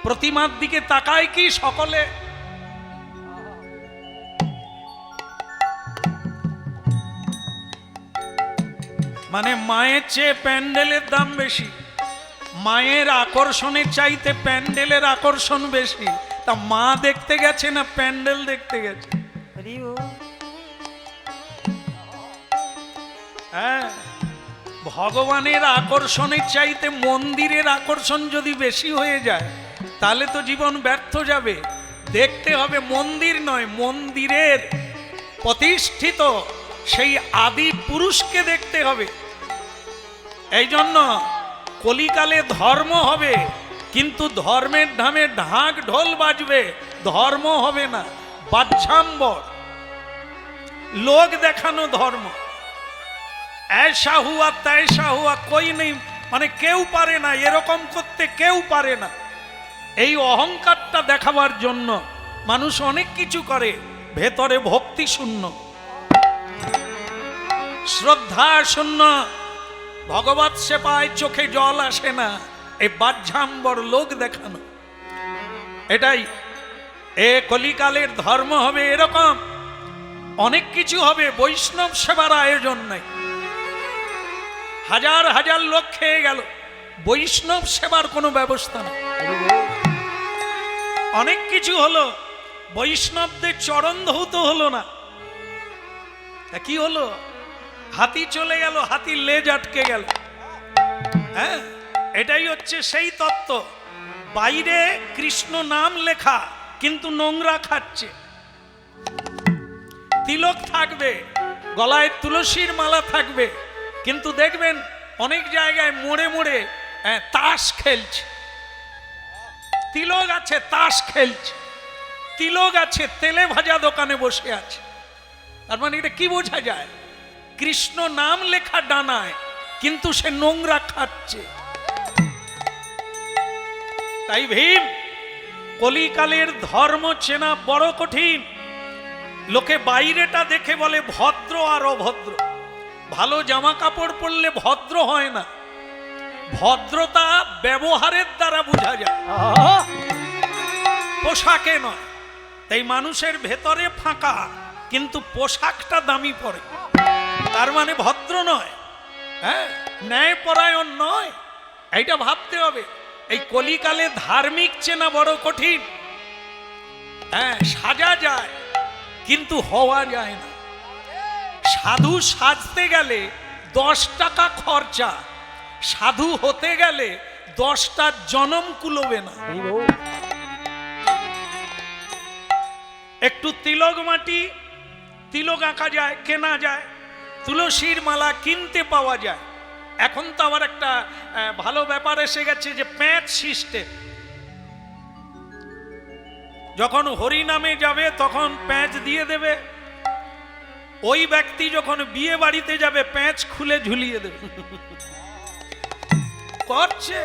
প্রতিমার দিকে তাকায় কি সকলে? মানে মায়ের চেয়ে প্যান্ডেলের দাম বেশি, মায়ের আকর্ষণের চাইতে প্যান্ডেলের আকর্ষণ বেশি। তা মা দেখতে গেছে না প্যান্ডেল দেখতে গেছে? হ্যাঁ, ভগবানের আকর্ষণের চাইতে মন্দিরের আকর্ষণ যদি বেশি হয়ে যায় তাহলে তো জীবন ব্যর্থ যাবে। দেখতে হবে মন্দির নয়, মন্দিরের প্রতিষ্ঠিত সেই আদি পুরুষকে দেখতে হবে। এই জন্য কলিকালে ধর্ম হবে, কিন্তু ধর্মের নামে ঢাক ঢোল বাজবে, ধর্ম হবে না, বাহ্যাম্বর, লোক দেখানো ধর্ম। ऐसा हुआ तैसा हुआ कोई नहीं, মানে কেউ পারে না এরকম করতে, কেউ পারে না। এই অহংকারটা দেখাবার জন্য মানুষ অনেক কিছু করে, ভেতরে ভক্তি শূন্য, শ্রদ্ধা শূন্য, ভগবত সেবায় চোখে জল আসে না, এই বাহ্যাম্বর লোক দেখানো। এটাই এ কলিকালের ধর্ম হবে এরকম। অনেক কিছু হবে, বৈষ্ণব সেবার আয়োজন নাই, হাজার হাজার লোক খেয়ে গেল, বৈষ্ণব সেবার কোনো ব্যবস্থা নেই। অনেক কিছু হলো, বৈষ্ণবদের চরণ ধৌত হলো না। কি হলো? হাতি চলে গেল, হাতির লেজ আটকে গেল। হ্যাঁ, এটাই হচ্ছে সেই তত্ত্ব। বাইরে কৃষ্ণ নাম লেখা, কিন্তু নোংরা খাচ্ছে। তিলক থাকবে, গলায় তুলসীর মালা থাকবে, কিন্তু দেখবেন অনেক জায়গায় মোড়ে মোড়ে তাস খেলছে। তিলক আছে, তাস খেলছে। তিলক আছে, তেলে ভাজা দোকানে বসে আছে। তার মানে এটা কি বোঝা যায়? কৃষ্ণ নাম লেখা ডানায়, কিন্তু সে নোংরা খাচ্ছে। তাই ভীম, কলিকালের ধর্ম চেনা বড় কঠিন। লোকে বাইরেটা দেখে বলে ভদ্র আর অভদ্র। ভালো জামা কাপড় পরলে ভদ্র হয় না, ভদ্রতা ব্যবহারের দ্বারা বোঝা যায়, পোশাকে নয়। তাই মানুষের ভেতরে ফাঁকা, কিন্তু পোশাকটা দামি পরে, তার মানে ভদ্র নয়, হ্যাঁ, ন্যায়পরায়ণ নয়। এইটা ভাবতে হবে। এই কলিকালে ধার্মিক চেনা বড় কঠিন। হ্যাঁ, সাজা যায় কিন্তু হওয়া যায় না। সাধু সাজতে গেলে 10 টাকা খরচা, সাধু হতে গেলে 10টা জনম কুলোবে না। একটু তিলক মাটি, তিলক আঁকা যায়, কেনা যায়, তুলসীর মালা কিনতে পাওয়া যায়। এখন তো আবার একটা ভালো ব্যাপার এসে গেছে যে প্যাঁচ সিস্টেম। যখন হরি নামে যাবে তখন প্যাঁচ দিয়ে দেবে, ওই ব্যক্তি যখন বিয়ে বাড়িতে যাবে প্যাঁচ খুলে ঝুলিয়ে দেবে। করছে,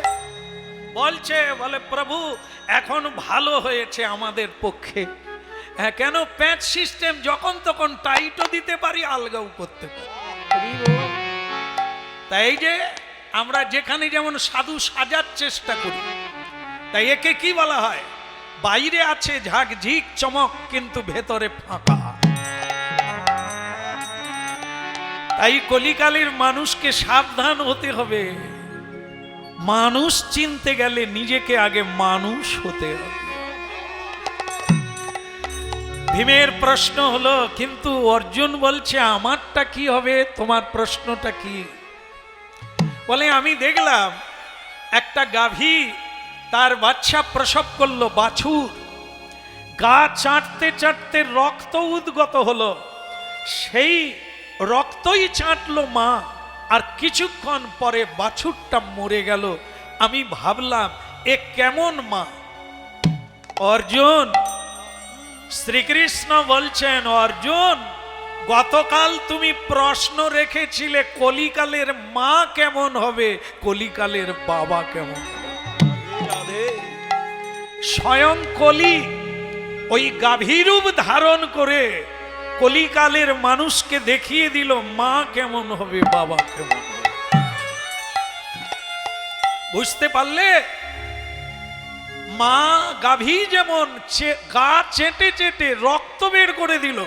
বলছে, বলে প্রভু এখন ভালো হয়েছে আমাদের পক্ষে। হ্যাঁ, কেন? প্যাঁচ সিস্টেম, যখন তখন টাইটও দিতে পারি, আলগাও করতে পারি। তাই যে আমরা যেখানে যেমন সাধু সাজার চেষ্টা করি, তাই একে কি বলা হয়? বাইরে আছে ঝাঁকঝিক চমক, কিন্তু ভেতরে ফাঁকা। তাই কলিকালের মানুষকে সাবধান হতে হবে। মানুষ চিনতে গেলে নিজেকে আগে মানুষ হতে হবে। ভীমের প্রশ্ন হলো, কিন্তু অর্জুন বলছে আমারটা কি হবে? তোমার প্রশ্নটা কি? বলে আমি দেখলাম একটা গাভী তার বাচ্চা প্রসব করলো, বাছুর। গা চাটতে চাটতে রক্ত উদ্গত হলো, সেই রক্তই চাটলো মা, আর কিছুক্ষণ পরে বাছুরটা মরে গেল। আমি ভাবলাম এ কেমন মা? অর্জুন, শ্রীকৃষ্ণ বলছেন, অর্জুন গতকাল তুমি প্রশ্ন রেখেছিলে কলিকালের মা কেমন হবে, কলিকালের বাবা কেমন হবে? স্বয়ং কলি ওই গাভীরূপ ধারণ করে কলিকালের মানুষকে দেখিয়ে দিল মা কেমন হবে, বাবা কেমন হবে। বুঝতে পারলে? মা গাভী যেমন গা চেটে চেটে রক্ত বের করে দিল,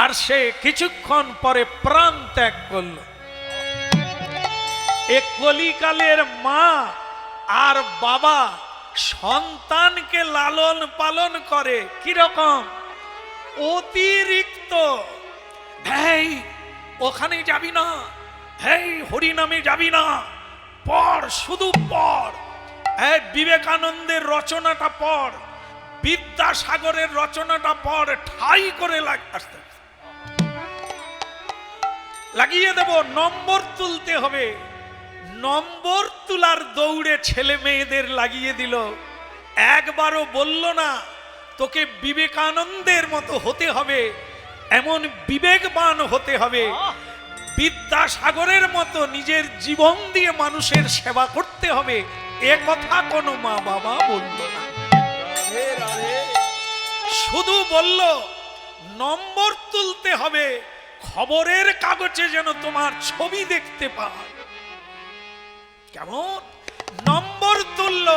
আর সে কিছুক্ষণ পরে প্রাণ ত্যাগ করল। এ কলিকালের মা আর বাবা সন্তানকে লালন পালন করে কিরকম? অতিরিক্ত। এই ওখানে যাবি না, এই হরিনামে যাবি না, পড়, শুধু পড়। এই বিবেকানন্দের রচনাটা পড়, বিদ্যাসাগরের রচনাটা পড়, ঠাই করে লাগিয়ে দেব। নম্বর তুলতে হবে, নম্বর তুলার দৌড়ে ছেলে মেয়েদের লাগিয়ে দিল। একবারও বলল না তোকে বিবেকানন্দের মতো হতে হবে, এমন বিবেকবান হতে হবে, বিদ্যাসাগরের মতো নিজের জীবন দিয়ে মানুষের সেবা করতে হবে, এ কথা কোনো মা বাবা বলল না। শুধু বলল নম্বর তুলতে হবে, খবরের কাগজে যেন তোমার ছবি দেখতে পায়। কেমন নম্বর তুলল,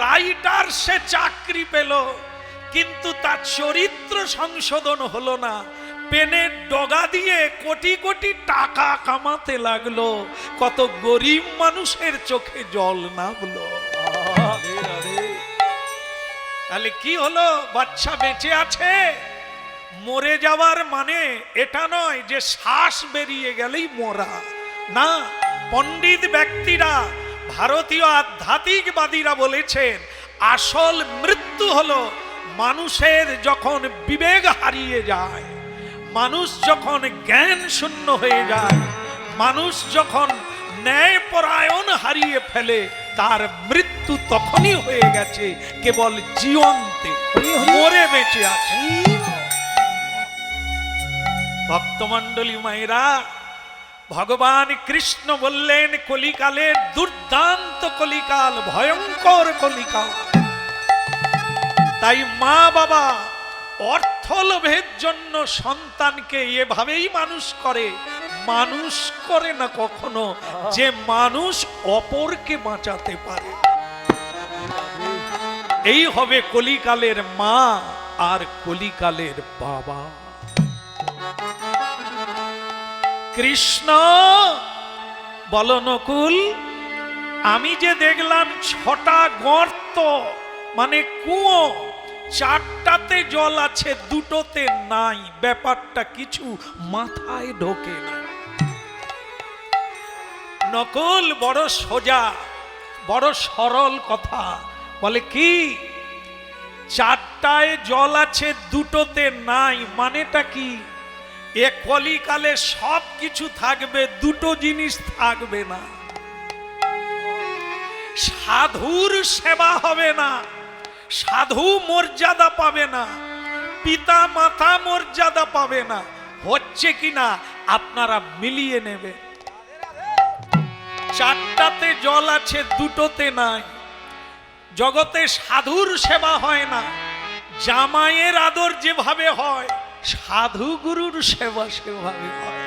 রাইটার সে চাকরি পেল, কিন্তু তার চরিত্র সংশোধন হলো না। পেনের ডগা দিয়ে কোটি কোটি টাকা কামাতে লাগলো, কত গরিব মানুষের চোখে জল নামলো। তাহলে কি হলো? বাচ্চা বেঁচে আছে। মরে যাওয়ার মানে এটা নয় যে শ্বাস বেরিয়ে গেলেই মরা, না। পণ্ডিত ব্যক্তিরা, ভারতীয় আধ্যাত্মিকবাদীরা বলেছেন আসল মৃত্যু হলো মানুষের যখন বিবেক হারিয়ে যায়, মানুষ যখন জ্ঞান শূন্য হয়ে যায়, মানুষ যখন ন্যায়পরায়ণ হারিয়ে ফেলে, তার মৃত্যু তখনই হয়ে গেছে। কেবল জীবন্তে, মরে বেঁচে আছে। ভক্তমণ্ডলী মায়েরা, ভগবান কৃষ্ণ বললেন কলিকালের দুর্দান্ত কলিকাল, ভয়ঙ্কর কলিকাল। তাই মা বাবা অর্থ লোভের জন্য সন্তানকে এভাবেই মানুষ করে, মানুষ করে না কখনো যে মানুষ অপরকে বাঁচাতে পারে। এই হবে কলিকালের মা আর কলিকালের বাবা। কৃষ্ণ বলো নকুল, আমি যে দেখলাম 6টা গর্ত মানে কুয়ো, 4টাতে জল আছে, 2টোতে নাই, ব্যাপারটা কিছু মাথায় ঢোকে না। নকুল বড় সোজা, বড় সরল কথা। বলে কি, 4টায় জল আছে, 2টোতে নাই, মানেটা কি? এ কলিকালে সব কিছু থাকবে, 2টো জিনিস থাকবে না। সাধুর সেবা হবে না, সাধু মর্যাদা পাবে না, পিতা মাতা মর্যাদা পাবে না। হচ্ছে কিনা আপনারা মিলিয়ে নেবে। 4টাতে জল আছে, 2টোতে নাই। জগতে সাধুর সেবা হয় না, জামাইয়ের আদর যেভাবে হয়, সাধু গুরুর সেবা সেভাবে হয়।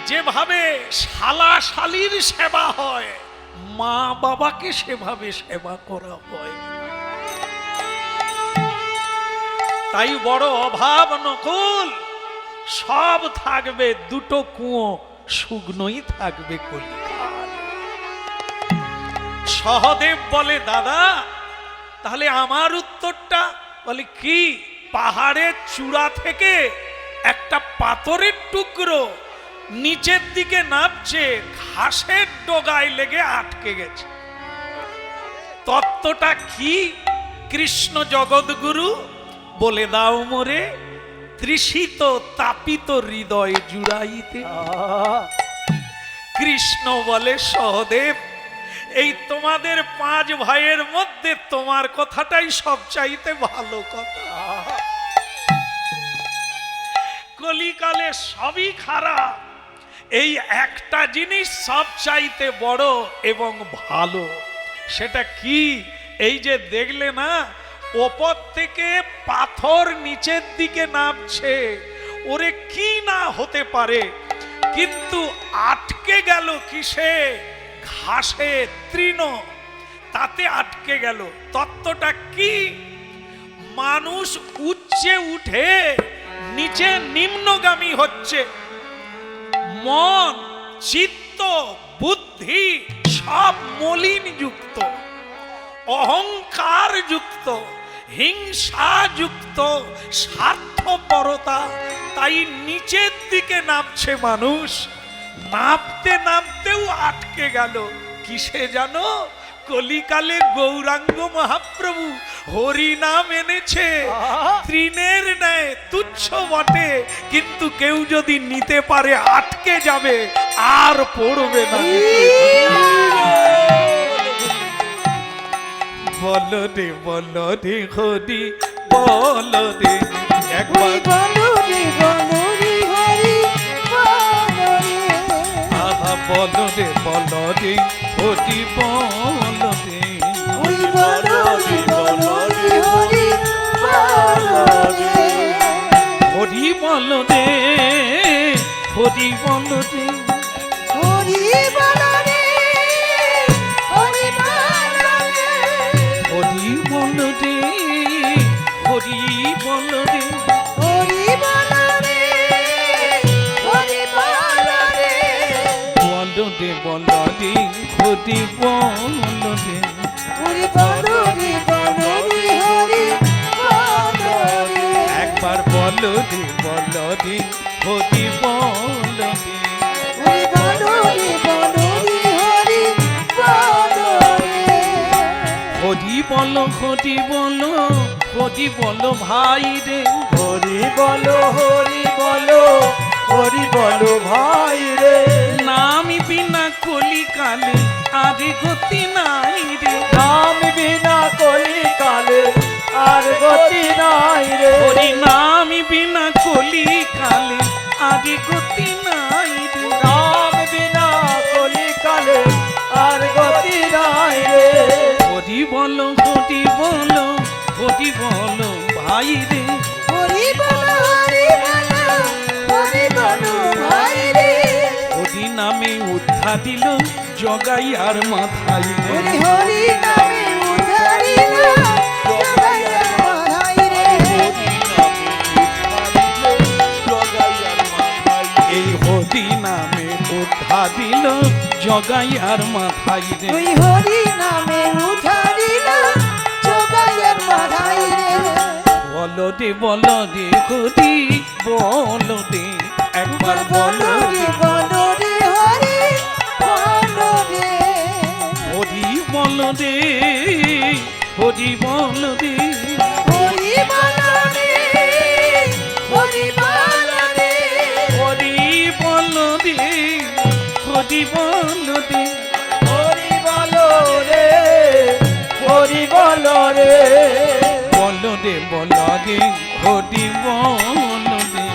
যেভাবে শালা শালির সেবা হয়, মা বাবাকে সেভাবে সেবা করা হয়। তাই বড় অভাব নকুল, সব থাকবে, 2টো কুয়ো শুকনোই থাকবে কলিকাল। সহদেব বলে দাদা তাহলে আমার উত্তরটা? বলে কি, পাহাড়ের চূড়া থেকে একটা পাথরের টুকরো নিচের দিকে নামছে, ঘাসের ডগায় লেগে আটকে গেছে। তত্ত্বটা কি কৃষ্ণ জগৎগুরু বলে দাও মোরে, তৃষিত তাপিত হৃদয় জুড়াইতে। কৃষ্ণ বলে সহদেব, এই তোমাদের 5 ভাইয়ের মধ্যে তোমার কথাটাই সবচাইতে ভালো কথা। কলিকালে সবই খারাপ, এই একটা জিনিস সবচাইতে বড় এবং ভালো। সেটা কি? এই যে দেখলে না, ওপর থেকে পাথর নিচের দিকে নামছে, ওরে কি না হতে পারে, কিন্তু আটকে গেল কিসে? ঘাসে তৃণ তাতে আটকে গেল। তত্ত্বটা কি? মানুষ উচ্চে উঠে নিচে নিম্নগামী হচ্ছে। মন, চিত্ত, বুদ্ধি সব মলিন যুক্ত, অহংকার যুক্ত, হিংসা যুক্ত, স্বার্থপরতা। তাই নিচের দিকে নামছে মানুষ। নামতে নামতেও আটকে গেল কিসে জানো? কলিকালে গৌরাঙ্গ মহাপ্রভু হরি নাম এনেছে। তৃণের ন্যায় তুচ্ছ বটে, কিন্তু কেউ যদি নিতে পারে আটকে যাবে, আর পড়বে না। বলো রে বলো রে হরি বলো রে একবার, বলো রে হরি বলো রে। আহা বলো রে হরি বলো রে। ওই বলো রে হরি বলো রে। হরি বলো রে হরি বলো রে। হরি বলো রে হরি বলো রে। হরি বলো রে হরি বলো রে। হরি বলো রে হরি বলো রে। বলো রে হরি বলো রে। হরি বলো রে হরি বলো রে। একবার বলো রে হরি বলো রে। হরি বলো রে হরি বলো রে। হরি বলো হরি বলো ভাই রে। হরি বলো ভাই রে। নাম বিনা কলিকালে আর গতি নাই রে। নাম বিনা কলিকালে আর গতি নাই রে। হরি নাম বিনা কলিকালে আর গতি নাই রে। নাম বিনা কলিকালে আর গতি নাই রে। হরি বলো ভাই রে। হরি বলো ভাই রে। হরি নামে উদ্ধা দিল জগাই আর মাথায় রে। হরি হরি নামে উদ্ধারিল জগাইয়া মাথায় রে। এই হরি নামে উদ্ধা দিল জগাই আর মাথায় রে। ওই হরি নামে উদ্ধারিল জগাইয়া মাথায় রে। বলো রে হরি বলো রে একবার বলো রে। হরি বলো রে। হরি বলো রে হরি বলো রে। হরি বলো রে হরি বলো রে। হরি বলো রে হরি বলো রে। হরি বলো রে হরি বলো রে। বলো রে হরি বলো রে।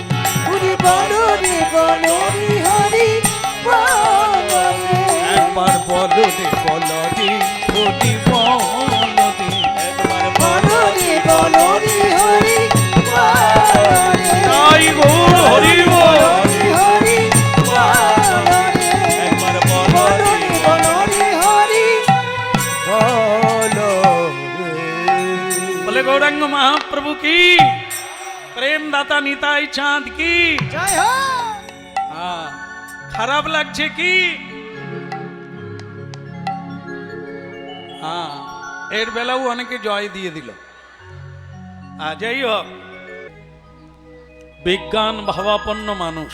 হরি বলো রে হরি বলো রে। একবার বলো রে হরি বলো রে। একবার বলো রে হরি বলো রে। জয় গৌর হরি বল। হরি বলো রে। একবার বলো রে হরি বলো রে। বলে গৌরাঙ্গ মহাপ্রভু কি, প্রেম দাতা নিতাই চাঁদ কি। জয় হো। হ্যাঁ, খারাপ লাগছে কি? হ্যাঁ, এর বেলাও অনেকে জয় দিয়ে দিল। যাই হোক, বিজ্ঞান ভাবাপন্ন মানুষ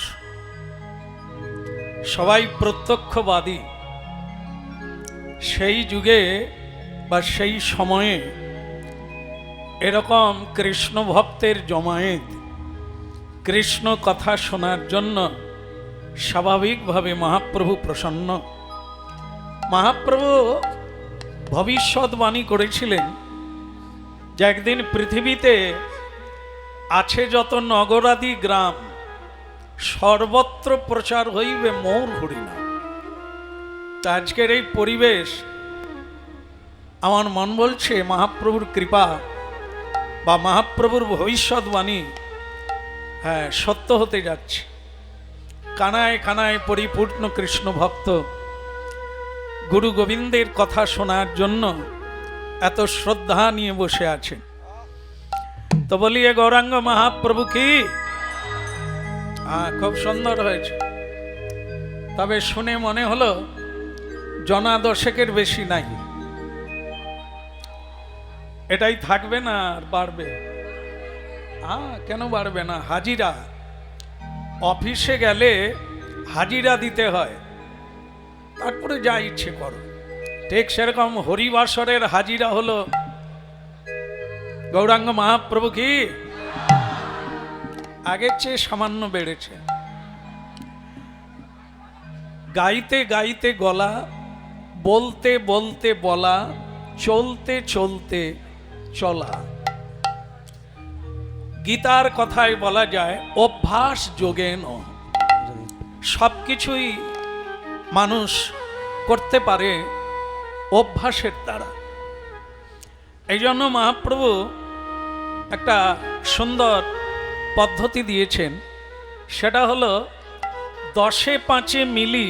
সবাই প্রত্যক্ষবাদী। সেই যুগে বা সেই সময়ে এরকম কৃষ্ণ ভক্তের জমায়েত কৃষ্ণ কথা শোনার জন্য স্বাভাবিকভাবে মহাপ্রভু প্রসন্ন। মহাপ্রভু ভবিষ্যৎবাণী করেছিলেন যে একদিন পৃথিবীতে আছে যত নগরাদি গ্রাম সর্বত্র প্রচার হইবে মোর হরিনাম। তা আজকের এই পরিবেশ আমার মন বলছে মহাপ্রভুর কৃপা বা মহাপ্রভুর ভবিষ্যৎবাণী সত্য হতে যাচ্ছে। কানায় কানায় পরিপূর্ণ কৃষ্ণ ভক্ত গুরু গোবিন্দের কথা শোনার জন্য এত শ্রদ্ধা নিয়ে বসে আছেন। তো বলিয়ে গৌরাঙ্গ মহাপ্রভু কি? খুব সুন্দর হয়েছে, তবে শুনে মনে হলো জনা দশেকের বেশি নাই। এটাই থাকবে না আর বাড়বে? কেন বাড়বে না? হাজিরা, অফিসে গেলে হাজিরা দিতে হয়, তারপরে যা ইচ্ছে করো। ঠিক সেরকম হরিবাসরের হাজিরা হলো গৌরাঙ্গ মহাপ্রভু কি আগের চেয়ে সামান্য বেড়েছে। গাইতে গাইতে গলা, বলতে বলতে বলা, চলতে চলতে চলা। গীতার কথায় বলা যায় অভ্যাস যোগেন। সবকিছুই মানুষ করতে পারে অভ্যাসের দ্বারা। এই জন্য মহাপ্রভু একটা সুন্দর পদ্ধতি দিয়েছেন, সেটা হলো 10-5 মিলি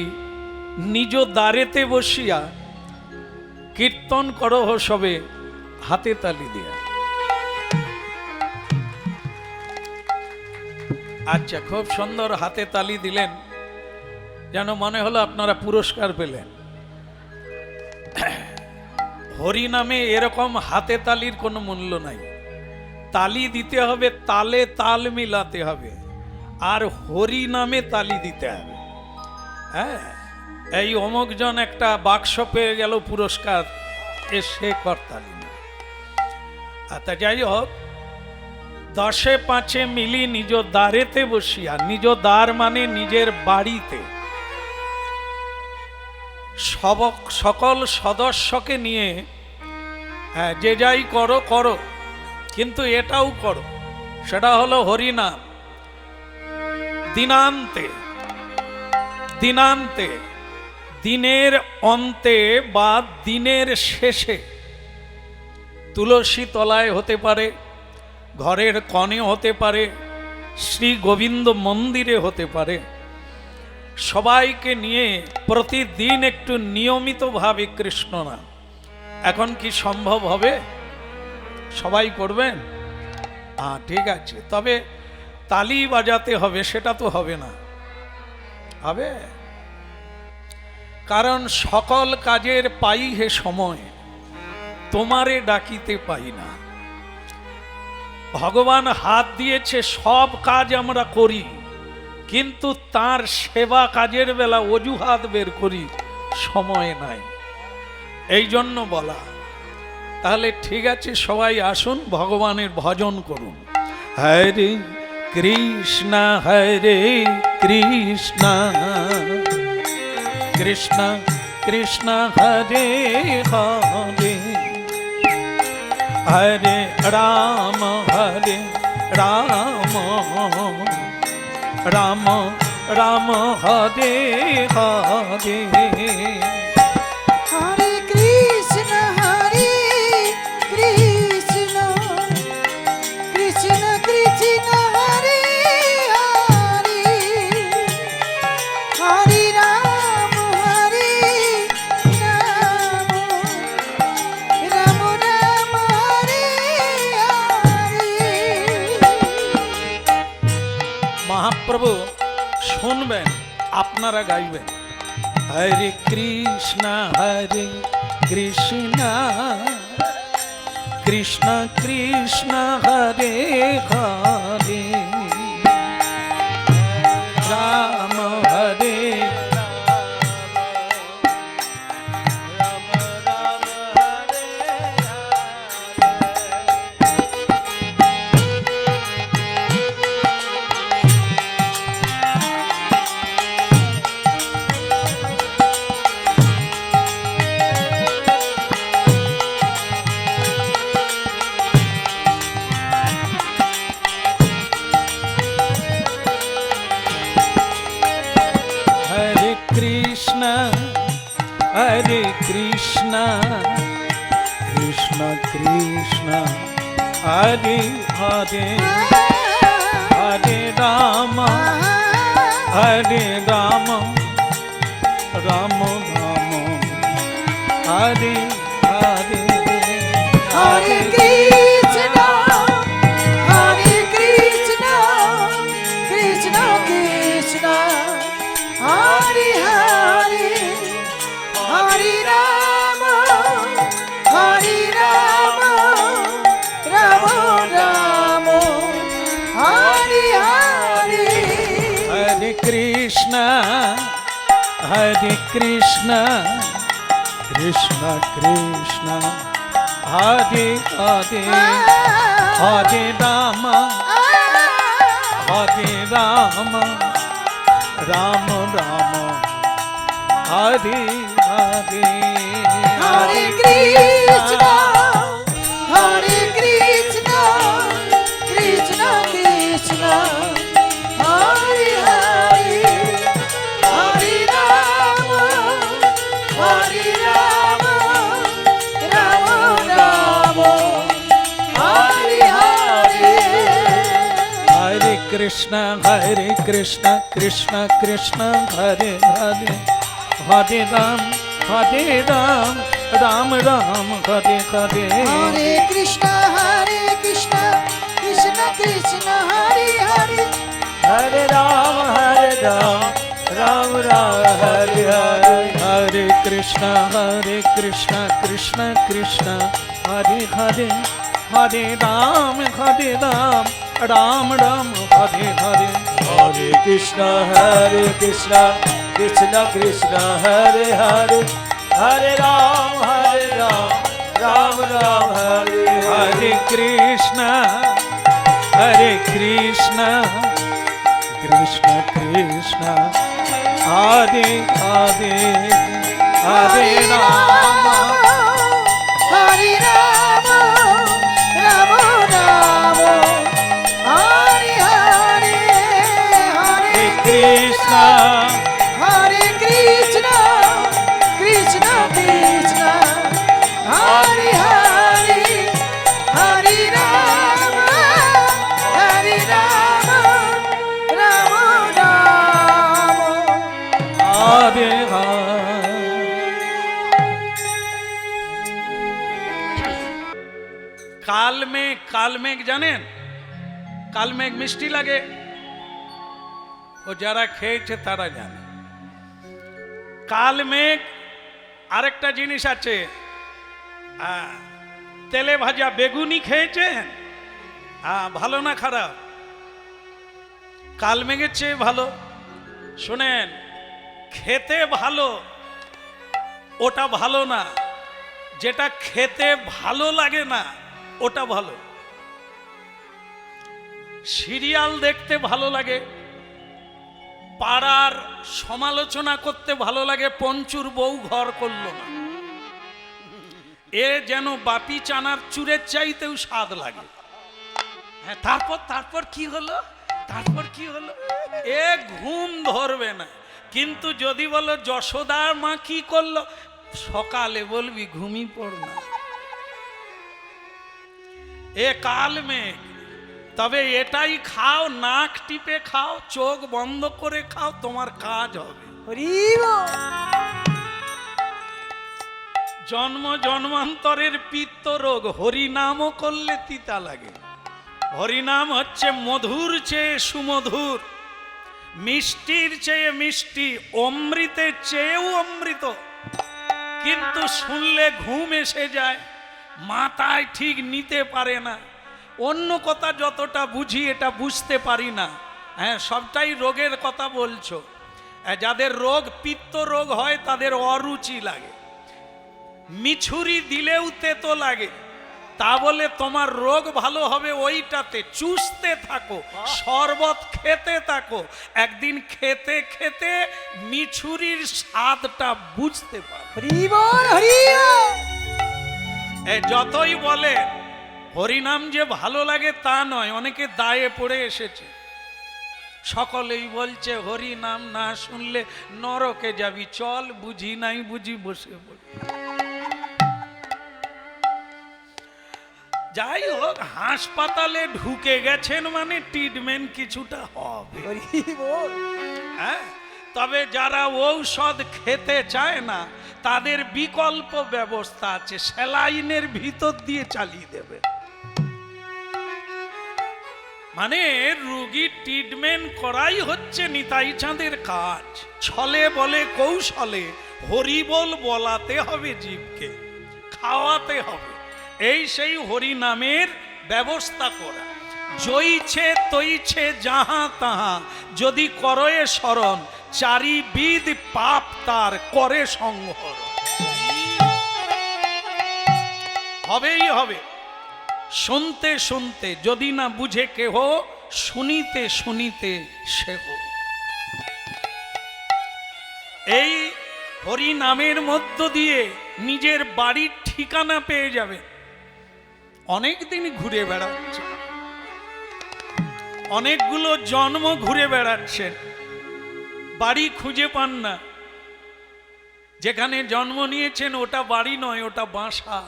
নিজ দ্বারেতে বসিয়া কীর্তন করহ সবে হাতে তালি দিয়া। আচ্ছা, খুব সুন্দর হাতে তালি দিলেন, যেন মনে হলো আপনারা পুরস্কার পেলেন। হরি নামে এরকম হাতে তালির কোনো মূল্য নাই। তালি দিতে হবে, তালে তাল মিলাতে হবে, আর হরি নামে তালি দিতে হবে। হ্যাঁ, এই অমুকজন একটা বাক্স পেয়ে গেল পুরস্কার, সে করতালি না। আচ্ছা, যাই হোক, 10-5 মিলি নিজ দ্বারেতে বসিয়া, নিজ দ্বার মানে নিজের বাড়িতে, সকল সদস্যকে নিয়ে যে যাই করো করো, কিন্তু এটাও করো, সেটা হলো হরিনাম। দিনান্তে দিনান্তে, দিনের অন্তে বা দিনের শেষে তুলসী তলায় হতে পারে, ঘরের কণে হতে পারে, শ্রী গোবিন্দ মন্দিরে হতে পারে, সবাইকে নিয়ে প্রতিদিন একটু নিয়মিতভাবে কৃষ্ণ নাম। এখন কি সম্ভব হবে? সবাই করবেন? ঠিক আছে, তবে তালি বাজাতে হবে, সেটা তো হবে না। হবে, কারণ সকল কাজের পাই হে সময়, তোমারে ডাকিতে পাই না। ভগবান হাত দিয়েছে, সব কাজ আমরা করি, কিন্তু তার সেবা কাজের বেলা অজুহাত বের করি, সময় নাই। এই জন্য বলা। তাহলে ঠিক আছে, সবাই আসুন, ভগবানের ভজন করুন। হরে কৃষ্ণ হরে কৃষ্ণ কৃষ্ণ কৃষ্ণ হরে হরে, হরে রাম রাম রাম হরে হরে। হরে কৃষ্ণ কৃষ্ণ কৃষ্ণ হরে হরে, হরে রাম রাম রাম হরে হরে। মহাপ্রভু শুনবেন, আপনারা গাইবেন। হরে কৃষ্ণ কৃষ্ণ কৃষ্ণ হরে হরে, রাম হরে কৃষ্ণ কৃষ্ণ কৃষ্ণ হরে হরে, হরে Ram Ram Ram Hare Hare Hare Krishna, Hare Krishna, Krishna Krishna, Hare Hare, Hare Rama, Hare Rama, Rama Rama, Hare Hare. Hare Krishna, Hare Krishna, Krishna Krishna, Hare Hare, Hare Rama, Hare Rama, Rama Rama, Hare Hare. Hare Krishna, Hare Krishna, Krishna Krishna, Hare Hare, Hare Rama, Hare Rama, Rama Rama, Hare Hare. Hare Krishna, Krishna Krishna, Hare Hare, Hare Ram, Ram Ram, Hare Hare. Hare Krishna, Krishna Krishna, Hare Hare. Hare Ram, Ram Ram, Hare Hare. Hare Krishna, Krishna Krishna, Hare Hare, Hare Ram, Ram Ram, Hare Hare. Hare Krishna, Krishna Krishna, Hare Hare. Hare Ram, Ram Ram, Hare Hare. Hare Krishna, Krishna Krishna, Hare Hare, Hare Rama, Hare Rama, Rama Rama, Hare Hare, Hare Hare Krishna, Hare Krishna, Krishna Krishna, Hare Hare, Hare Rama, Hare Rama, Rama Rama. Hare Hare. কালমেঘ জানেন? কালমেঘ মিষ্টি লাগে, ও যারা খেয়েছে তারা জানে। কালমেঘ আরেকটা জিনিস আছে, তেলে ভাজা বেগুনি খেয়েছেন? ভালো না খারাপ? কালমেঘের চেয়ে ভালো। শোনেন, খেতে ভালো ওটা ভালো না, যেটা খেতে ভালো লাগে না ওটা ভালো। সিরিয়াল দেখতে ভালো লাগে, পাড়ার সমালোচনা করতে ভালো লাগে, পঞ্চুর বউ ঘর করলো না, এ যেন বাপি চানার চুরের চাইতেও স্বাদ লাগে। হ্যাঁ, তারপর কি হলো, এ ঘুম ধরবে না। কিন্তু যদি বলো যশোদার মা কি করলো, সকালে বলবি ঘুমিয়ে পড় না। এ কালমেঘ। তবে এটাই খাও, নাক টিপে খাও, চোখ বন্ধ করে খাও, তোমার কাজ হবে। জন্ম জন্মান্তরের পিত্ত রোগ হরিনামও করলে তিতা লাগে। হরিনাম হচ্ছে মধুর চেয়ে সুমধুর, মিষ্টির চেয়ে মিষ্টি, অমৃতের চেয়েও অমৃত। কিন্তু শুনলে ঘুম এসে যায়, মাথায় ঠিক নিতে পারে না। অন্য কথা যতটা বুঝি এটা বুঝতে পারি না। হ্যাঁ, সবটাই রোগের কথা বলছো। যাদের রোগ পিত্ত রোগ হয় তাদের অরুচি লাগে, মিছুরি দিলেও তেতো লাগে। তা বলে তোমার রোগ ভালো হবে ওইটাতে চুষতে থাকো, শরবত খেতে থাকো, একদিন খেতে খেতে মিছুরির স্বাদটা বুঝতে পারো। যতই বলে হরিনাম যে ভালো লাগে তা নয়, অনেকে দায়ে পড়ে এসেছে। সকলেই বলছে হরিনাম না শুনলে নরকে যাবি, চল বুঝি নাই বুঝি বসে পড়ি। যাই হোক, হাসপাতালে ঢুকে গেছেন মানে ট্রিটমেন্ট কিছুটা হবে। হ্যাঁ, তবে যারা ঔষধ খেতে চায় না তাদের বিকল্প ব্যবস্থা আছে, স্যালাইনের ভিতর দিয়ে চালিয়ে দেবে। মানে রোগীর ট্রিটমেন্ট করাই হচ্ছে নিতাই চাঁদের কাজ। ছলে বলে কৌশলে হরিবোল বলাতে হবে জীবকে, খাওয়াতে হবে। এই সেই হরি নামের ব্যবস্থা করা। জইছে তৈছে যাহা তাহা যদি করয়ে স্মরণ, চারিবিধ পাপ তার করে সংহরণ। হবেই হবে। শুনতে শুনতে যদি না বুঝে কেহ, শুনিতে শুনিতে সেহ। এই হরি নামের মধ্য দিয়ে নিজের বাড়ির ঠিকানা পেয়ে যাবে। অনেকদিন ঘুরে বেড়াচ্ছে, অনেকগুলো জন্ম ঘুরে বেড়াচ্ছেন, বাড়ি খুঁজে পান না। যেখানে জন্ম নিয়েছেন ওটা বাড়ি নয়, ওটা বাসা।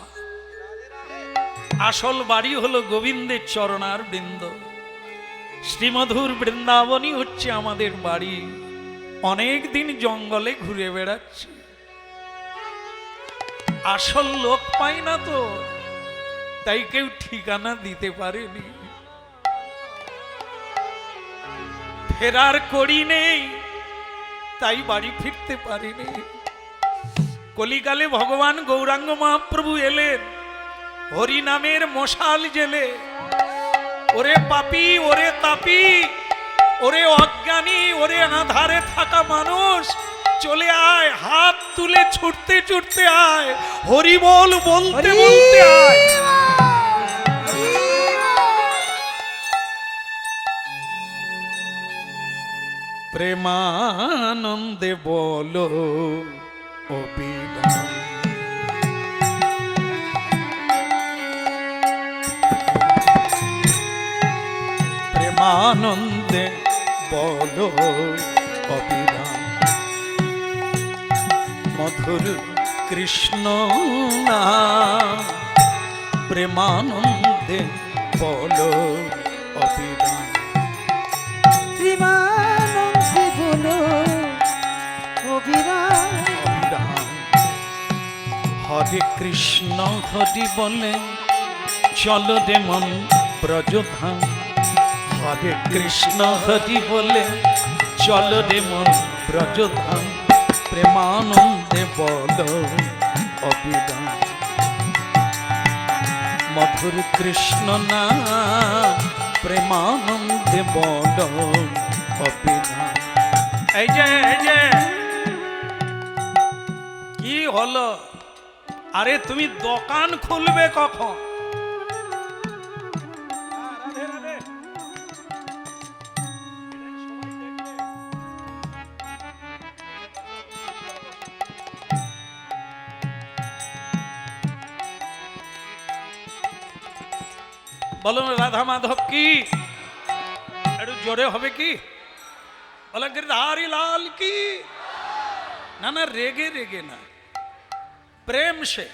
আসল বাড়ি হলো গোবিন্দের চরণার বৃন্দ। শ্রীমধুর বৃন্দাবনই হচ্ছে আমাদের বাড়ি। অনেক দিন জঙ্গলে ঘুরে বেড়াচ্ছি, আসল লোক পাই না তো, তাই কেউ ঠিকানা দিতে পারেনি। ফেরার করি নেই, তাই বাড়ি ফিরতে পারিনি। কলিকালে ভগবান গৌরাঙ্গ মহাপ্রভু এলেন হরি নামের মশাল জেলে। ওরে পাপী, ওরে তাপী, ওরে অজ্ঞানী, ওরে আধারে থাকা মানুষ, চলে আয়, হাত তুলে ছুটতে ছুটতে আয়, হরি বল বলতে বলতে আয়। প্রেমানন্দে বলো অবিরাম, প্রেমানন্দে বলো অবিরাম, মধুর কৃষ্ণ নাম, প্রেমানন্দে বলো অবিরাম। প্রেমানন্দে বলো অবিরাম, অবিরাম। হরে কৃষ্ণ হরি বলে চলো রে মন ব্রজধাম, হরে কৃষ্ণ হরি বলে চলো রে মন ব্রজধাম, প্রেমানন্দে বলো অবিরাম, মধুর কৃষ্ণ নাম, প্রেমানন্দে বলো অবিরাম। এই যে কি হলো? আরে তুমি দোকান খুলবে কখন? বলো রাধা মাধব কি? একটু জোরে হবে কি? বলো গিরধারী লাল কি? না না, রেগে রেগে না, প্রেম সে।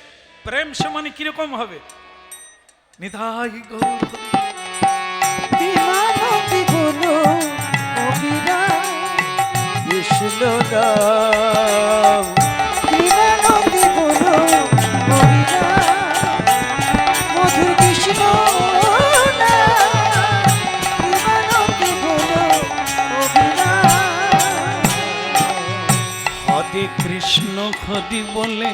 প্রেম সে মানে কিরকম হবে? নিতাই গৌর প্রেমানন্দে বলো অবিরাম, কৃষ্ণ নাম, প্রেমানন্দে বলো অবিরাম, মধুর কৃষ্ণ নাম, প্রেমানন্দে বলো অবিরাম। হরে কৃষ্ণ হরি বলে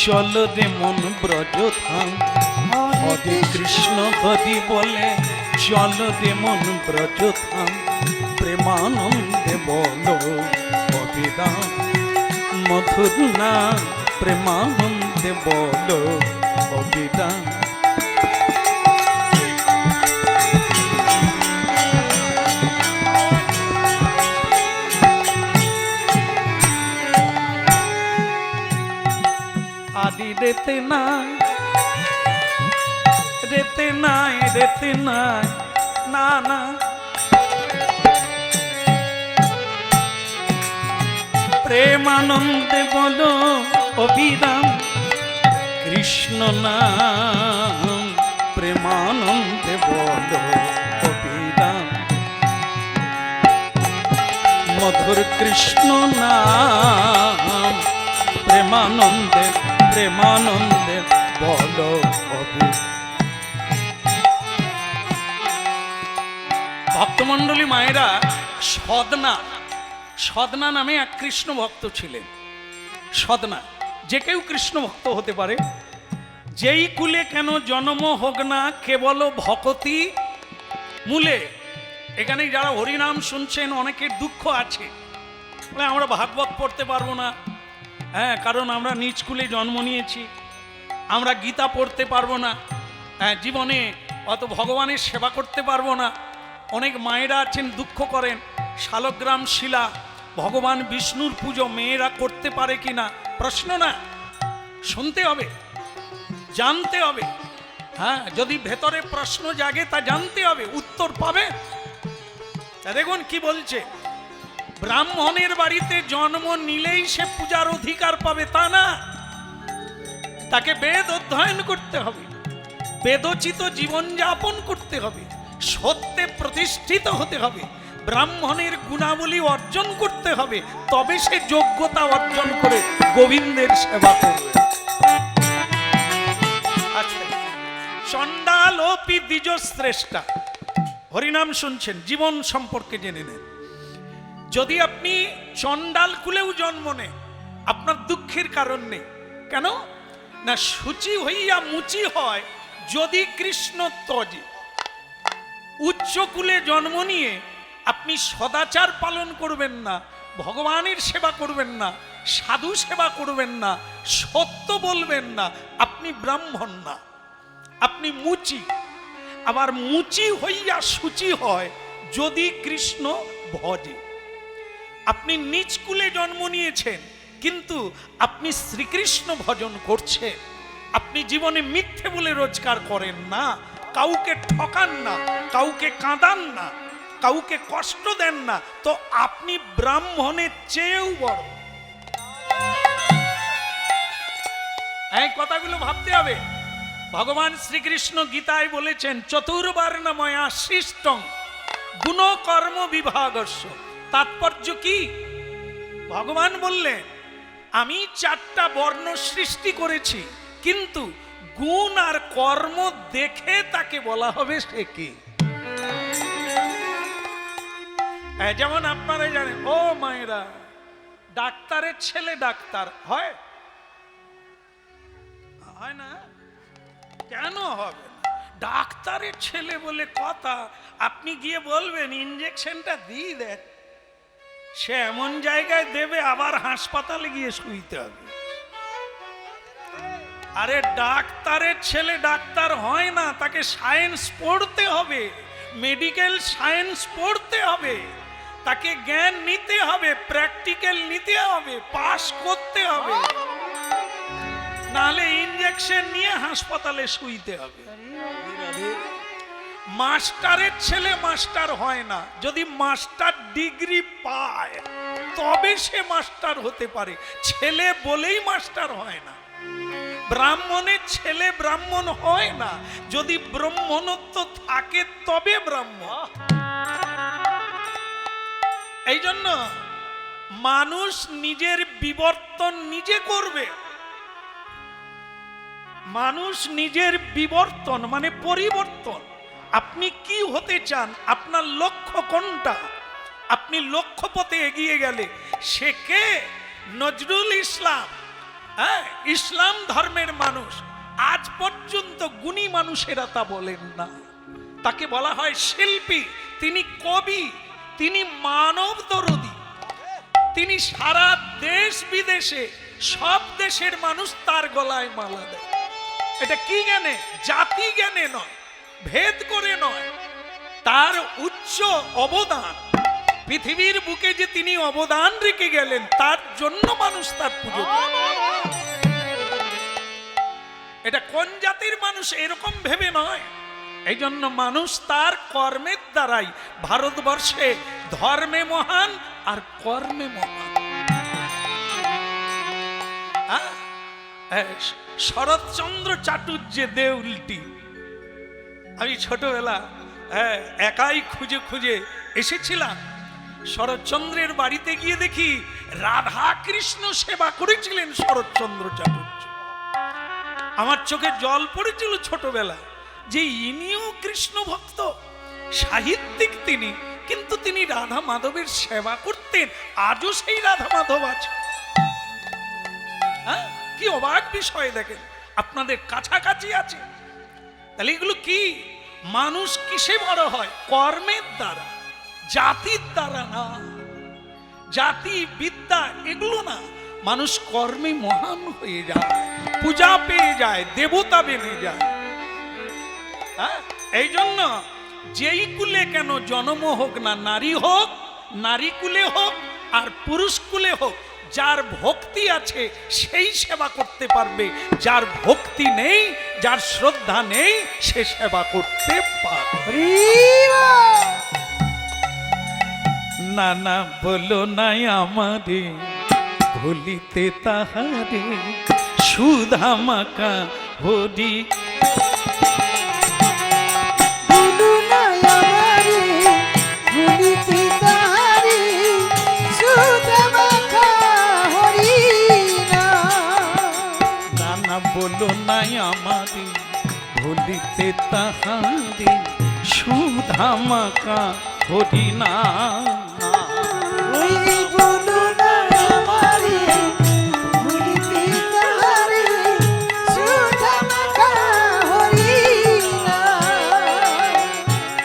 চলো রে মন ব্রজধাম, হরে কৃষ্ণ হরি বলে চলো রে মন ব্রজধাম, প্রেমানন্দে বলো অবিরাম, মধুর নাম, প্রেমানন্দে বলো অবিরাম। আদি রেতে নাই, রেতে নাই, রেতে নাই, না না, প্রেমানন্দে বলো অবিরাম, কৃষ্ণ নাম, প্রেমানন্দে বলো অবিরাম, মধুর কৃষ্ণ নাম, প্রেমানন্দে প্রেমানন্দে বলো হবে। ভক্তমণ্ডলী মায়েরা, সদনা নামে এক কৃষ্ণ ভক্ত ছিলেন। সদনা, যে কেউ কৃষ্ণ ভক্ত হতে পারে, যেই কুলে কেন জন্ম হোক না, কেবল ভকতি মূলে। এখানে যারা হরিনাম শুনছেন অনেকের দুঃখ আছে, বলে আমরা ভাগবত পড়তে পারবো না, হ্যাঁ, কারণ আমরা নিজ কুলে জন্ম নিয়েছি, আমরা গীতা পড়তে পারবো না, হ্যাঁ, জীবনে অত ভগবানের সেবা করতে পারবো না। অনেক মায়েরা আছেন দুঃখ করেন, শালগ্রাম শিলা ভগবান বিষ্ণুর পুজো মেয়েরা করতে পারে কিনা, প্রশ্ন না, শুনতে হবে, জানতে হবে। হ্যাঁ, যদি ভেতরে প্রশ্ন জাগে তা জানতে হবে, উত্তর পাবে। দেখুন কি বলছে, ব্রাহ্মণের বাড়িতে জন্ম নিলেই সে পূজার অধিকার পাবে তা না, তাকে বেদ অধ্যয়ন করতে হবে, বেদোচিত জীবনযাপন করতে হবে, সত্যে প্রতিষ্ঠিত হতে হবে, ব্রাহ্মণের গুণাবলী অর্জন করতে হবে, তবে সে যোগ্যতা অর্জন করে গোবিন্দের সেবা করবে। চণ্ডালোপি দ্বিজ শ্রেষ্ঠা, হরিনাম শুনছেন, জীবন সম্পর্কে জেনে নেন। যদি আপনি চণ্ডাল কুলেও জন্ম নেন, আপনার দুঃখের কারণ নেই। কেন না, সূচি হইয়া মুচি হয় যদি কৃষ্ণ তজে। উচ্চ কুলে জন্ম নিয়ে আপনি সদাচার পালন করবেন না, ভগবানের সেবা করবেন না, সাধু সেবা করবেন না, সত্য বলবেন না, আপনি ব্রাহ্মণ না, আপনি মুচি। আবার মুচি হইয়া সূচি হয় যদি কৃষ্ণ ভজে। আপনি নিজ কুলে জন্ম নিয়েছেন, কিন্তু আপনি শ্রীকৃষ্ণ ভজন করছেন, আপনি জীবনে মিথ্যে বলে রোজগার করেন না, কাউকে ঠকান না, কাউকে কাঁদান না, কাউকে কষ্ট দেন না, তো আপনি ব্রাহ্মণের চেয়েও বড়। এই কথাগুলো ভাবতে হবে। ভগবান শ্রীকৃষ্ণ গীতায় বলেছেন, চতুর্বর্ণময়া সৃষ্টং গুণ কর্ম বিভাগস্য। তাৎপর্য কি? ভগবান বললেন, আমি 4টা বর্ণ সৃষ্টি করেছি, কিন্তু গুণ আর কর্ম দেখে তাকে বলা হবে সে কি। যেমন আপনারা জানেন, ও মায়েরা, ডাক্তারের ছেলে ডাক্তার হয়? হয় না? কেন হবে না? ডাক্তারের ছেলে বলে কথা, আপনি গিয়ে বলবেন ইঞ্জেকশনটা দিয়ে দেন, সে এমন জায়গায় দেবে আবার হাসপাতালে গিয়ে শুইতে হবে। আরে ডাক্তারের ছেলে ডাক্তার হয় না, তাকে সায়েন্স পড়তে হবে, মেডিকেল সায়েন্স পড়তে হবে, তাকে জ্ঞান নিতে হবে, প্র্যাকটিক্যাল নিতে হবে, পাস করতে হবে, নাহলে ইঞ্জেকশন নিয়ে হাসপাতালে শুইতে হবে। মাস্টারের ছেলে মাস্টার হয় না, যদি মাস্টার ডিগ্রি পায় তবে সে মাস্টার হতে পারে, ছেলে বলেই মাস্টার হয় না। ব্রাহ্মণের ছেলে ব্রাহ্মণ হয় না, যদি ব্রাহ্মণত্ব থাকে তবে ব্রাহ্মণ। এই জন্য মানুষ নিজের বিবর্তন নিজে করবে। মানুষ নিজের বিবর্তন মানে পরিবর্তন। আপনি কি হতে চান, আপনার লক্ষ্য কোনটা, আপনি লক্ষ্য পথে এগিয়ে গেলে সে কে? নজরুল ইসলাম, হ্যাঁ, ইসলাম ধর্মের মানুষ। আজ পর্যন্ত গুণী মানুষেরা তা বলেন না, তাকে বলা হয় শিল্পী, তিনি কবি, তিনি মানব দরদী, তিনি সারা দেশ বিদেশে সব দেশের মানুষ তার গলায় মালা দেয়। এটা কি জ্ঞানে? জাতি জ্ঞানে নয়, ভেদ করে নয়, তার উচ্চ অবদান, পৃথিবীর বুকে যে তিনি অবদান রেখে গেলেন, তার জন্য মানুষ তার পুজো করে। এটা কোন জাতির মানুষ এরকম ভেবে নয়। এই জন্য মানুষ তার কর্মের দ্বারাই ভারতবর্ষে ধর্মে মহান আর কর্মে মহান। শরৎচন্দ্র চাটুর্যে দেউলটি, আমি ছোটবেলা একাই খুঁজে খুঁজে এসেছিলাম। শরৎচন্দ্রের বাড়িতে গিয়ে দেখি রাধা কৃষ্ণ সেবা করেছিলেন শরৎচন্দ্র চাটুর্য। আমার চোখে জল পড়েছিল ছোটবেলা যে ইনিও কৃষ্ণ ভক্ত, সাহিত্যিক তিনি, কিন্তু তিনি রাধা মাধবের সেবা করতেন। আজও সেই রাধা মাধব আছে। হ্যাঁ, কি অবাক বিষয় দেখেন, আপনাদের কাছাকাছি আছে। তাহলে এগুলো কি? মানুষ কিসে বড় হয়? কর্মের দ্বারা, জাতির দ্বারা না। জাতি বিদ্যা এগুলো না, মানুষ কর্মে মহান হয়ে যায়, পূজা পেয়ে যায়, দেবতা বেনে যায়। হ্যাঁ, এই জন্য যেই কুলে কেন জন্ম হোক না, নারী হোক, নারী কুলে হোক আর পুরুষ কুলে হোক, যার ভক্তি আছে সেই সেবা করতে পারবে, যার ভক্তি নেই, যার শ্রদ্ধা নেই, সে সেবা করতে পারবে না। না বলো নাই আমারে ভুলিতে তাহারে, সুধা মাকা হরি। বলো নাই আমারে ভুলিতে তাহারে, সুধা মাকা হরি না।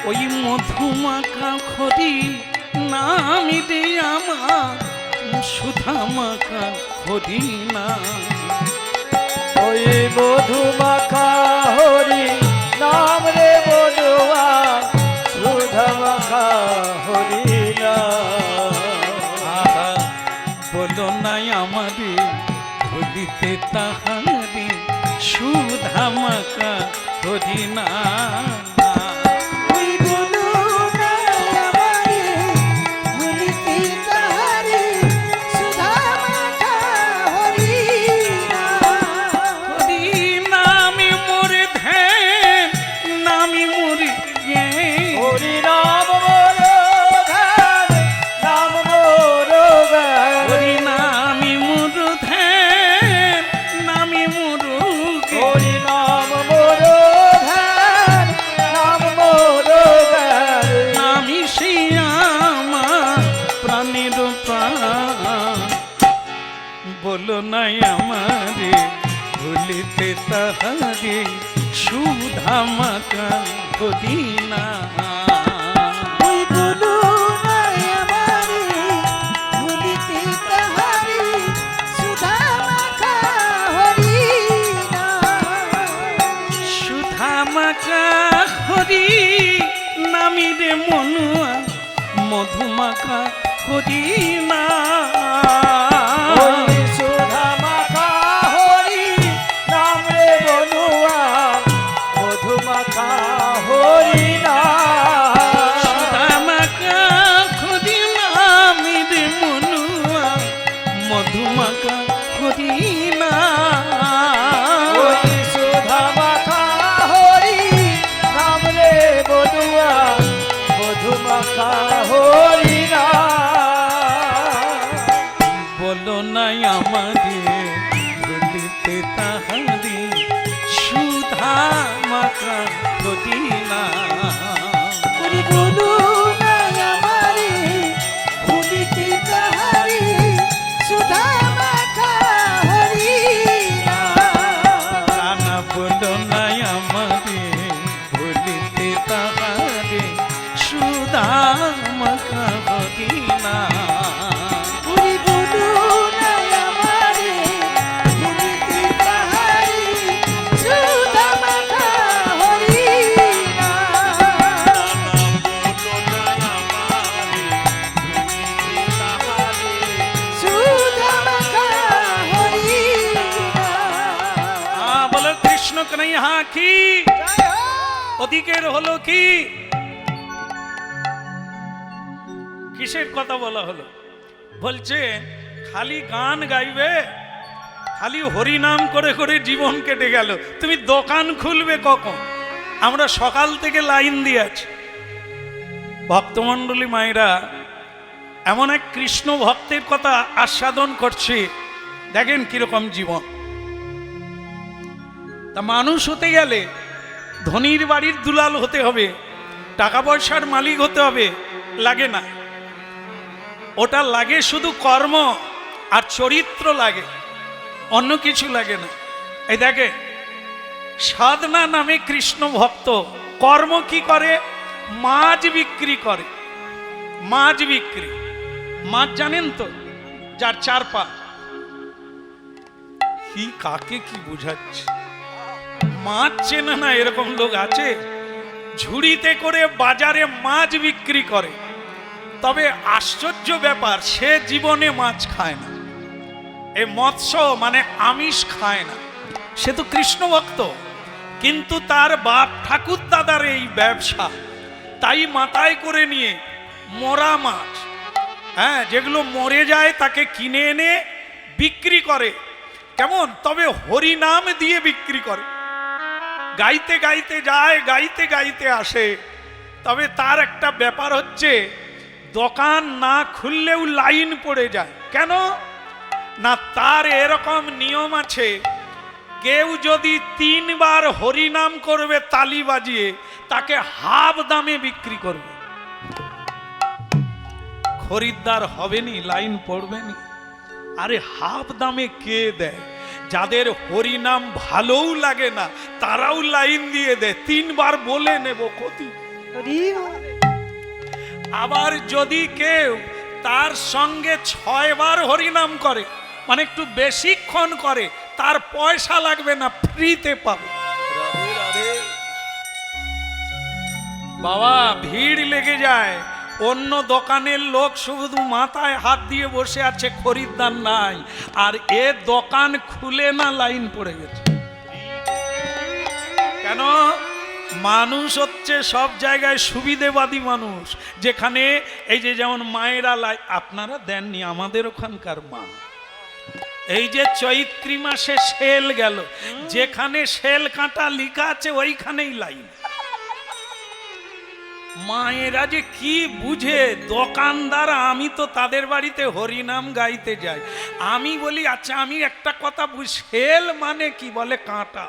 ওই মধুমাখা হরি নামি দে আমার, সুধা মাখা হরি না। ওই মধুমাখা হরি নাম রে বলুয়া, সুধা মাখা হরি না। বলো নাই আমারে ভুলিতে তাহারে, সুধা মাখা হরি না। বলো নাই আমারে ভুলিতে তাহারে, সুধা মাখা হরি না। সুধা মাখা হরি নামি রে মনুয়া, মধুমাখা হরি না। সুধা মাখা হরি নাম রে বলুয়া, মধুমাখা হরি না। সুধা মাখা হরি নামি রে মনুয়া, মধুমাখা হরি না। সুধা মাখা হরি নাম রে বলুয়া, মধুমাখা হরি না। বলো নাই আমারে ভুলিতে তাহারে, সুধা মাখা হরি না। না বলো নাই আমারে ভুলিতে তাহারে, সুধা মাখা হরি না। কৃষ্ণ কি ওদিকের হলো কি? কিসের কথা বলা হলো? বলছে খালি গান গাইবে, খালি হরি নাম করে করে জীবন কেটে গেল, তুমি দোকান খুলবে কখন? আমরা সকাল থেকে লাইন দিয়ে আছি। ভক্তমণ্ডলী মায়েরা এমন এক কৃষ্ণ ভক্তের কথা আস্বাদন করছি, দেখেন কিরকম জীবন। তা মানুষ হতে গেলে ধনীর বাড়ির দুলাল হতে হবে, টাকা পয়সার মালিক হতে হবে, লাগে না। ওটা লাগে শুধু কর্ম আর চরিত্র লাগে, অন্য কিছু লাগে না। এই দেখে সাধনা নামে কৃষ্ণ ভক্ত কর্ম কি করে? মাছ বিক্রি করে। মাছ বিক্রি, মাছ জানেন তো, যার চার পা। কি কাকে কি বুঝাচ্ছে? মাছ চেনে না এরকম লোক আছে? ঝুড়িতে করে বাজারে মাছ বিক্রি করে। তবে আশ্চর্য ব্যাপার, সে জীবনে মাছ খায় না, এই মৎস্য মানে আমিষ খায় না। সে তো কৃষ্ণ ভক্ত, কিন্তু তার বাপ ঠাকুর দাদার এই ব্যবসা, তাই মাথায় করে নিয়ে মরা মাছ, হ্যাঁ, যেগুলো মরে যায় তাকে কিনে এনে বিক্রি করে। কেমন? তবে হরি নাম দিয়ে বিক্রি করে। গাইতে গাইতে যায়, গাইতে গাইতে আসে। তবে তার একটা ব্যাপার হচ্ছে, দোকান না খুললেও লাইন পড়ে যায়। কেন না? তার এরকম নিয়ম আছে, কেউ যদি 3 বার হরিনাম করবে তালি বাজিয়ে, তাকে হাফ দামে বিক্রি করবে। খরিদ্দার হবে নি, লাইন পড়বে নি। আরে হাফ দামে কে দেয়? যাদের হরিনাম ভালোও লাগে না তারাও লাইন দিয়ে দেয়, 3 বার বলে নেব ক্ষতি। আবার যদি কেউ তার সঙ্গে 6 বার হরিনাম করে, মানে একটু বেশিক্ষণ করে, তার পয়সা লাগবে না, ফ্রিতে পাবে। বাবা ভিড় লেগে যায়, অন্য দোকানের লোক শুধু মাথায় হাত দিয়ে বসে আছে, খরিদ্দার নাই, আর এ দোকান খুলে না, লাইন পড়ে গেছে। কেন? মানুষ হচ্ছে সব জায়গায় সুবিধেবাদী মানুষ। যেখানে এই যে যেমন মায়েরা আপনারা দেননি, আমাদের ওখানকার মা, এই যে চৈত্রী মাসে সেল গেল, যেখানে সেল কাঁটা লিখা আছে ওইখানেই লাইন। মায়েরা যে কি বুঝে, দোকানদার, আমি তো তাদের বাড়িতে হরিনাম গাইতে যাই, আমি বলি আচ্ছা আমি একটা কথা বুঝি, সেল মানে কি? বলে কাঁটা।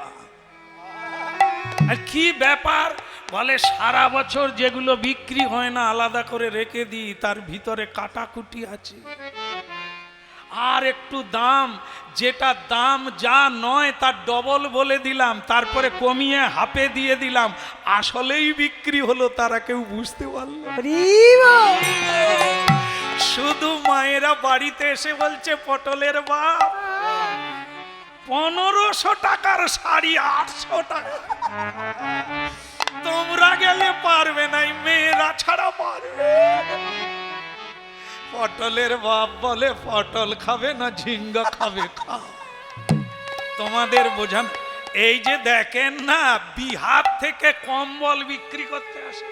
আর কি ব্যাপার? বলে সারা বছর যেগুলো বিক্রি হয় না আলাদা করে রেখে দিই, তার ভিতরে কাটাকুটি আছে। আর একটু দাম, যেটা দাম যা নয় তার ডবল বলে দিলাম, তারপরে কমিয়ে হাফে দিয়ে দিলাম, আসলেই বিক্রি হলো, তারা কেউ বুঝতে পারলো। শুধু মায়েরা বাড়িতে এসে বলছে, পটলের বাপ 1500 টাকার শাড়ি 800 টাকা। তোমরা গেলে পারবে না, মেয়েরা ছাড়া পারবে। পটলের বাপ বলে, পটল খাবে না ঝিঙ্গা খাবে? খাও। তোমাদের বোঝান। এই যে দেখেন না, বিহার থেকে কম্বল বিক্রি করতে আসে,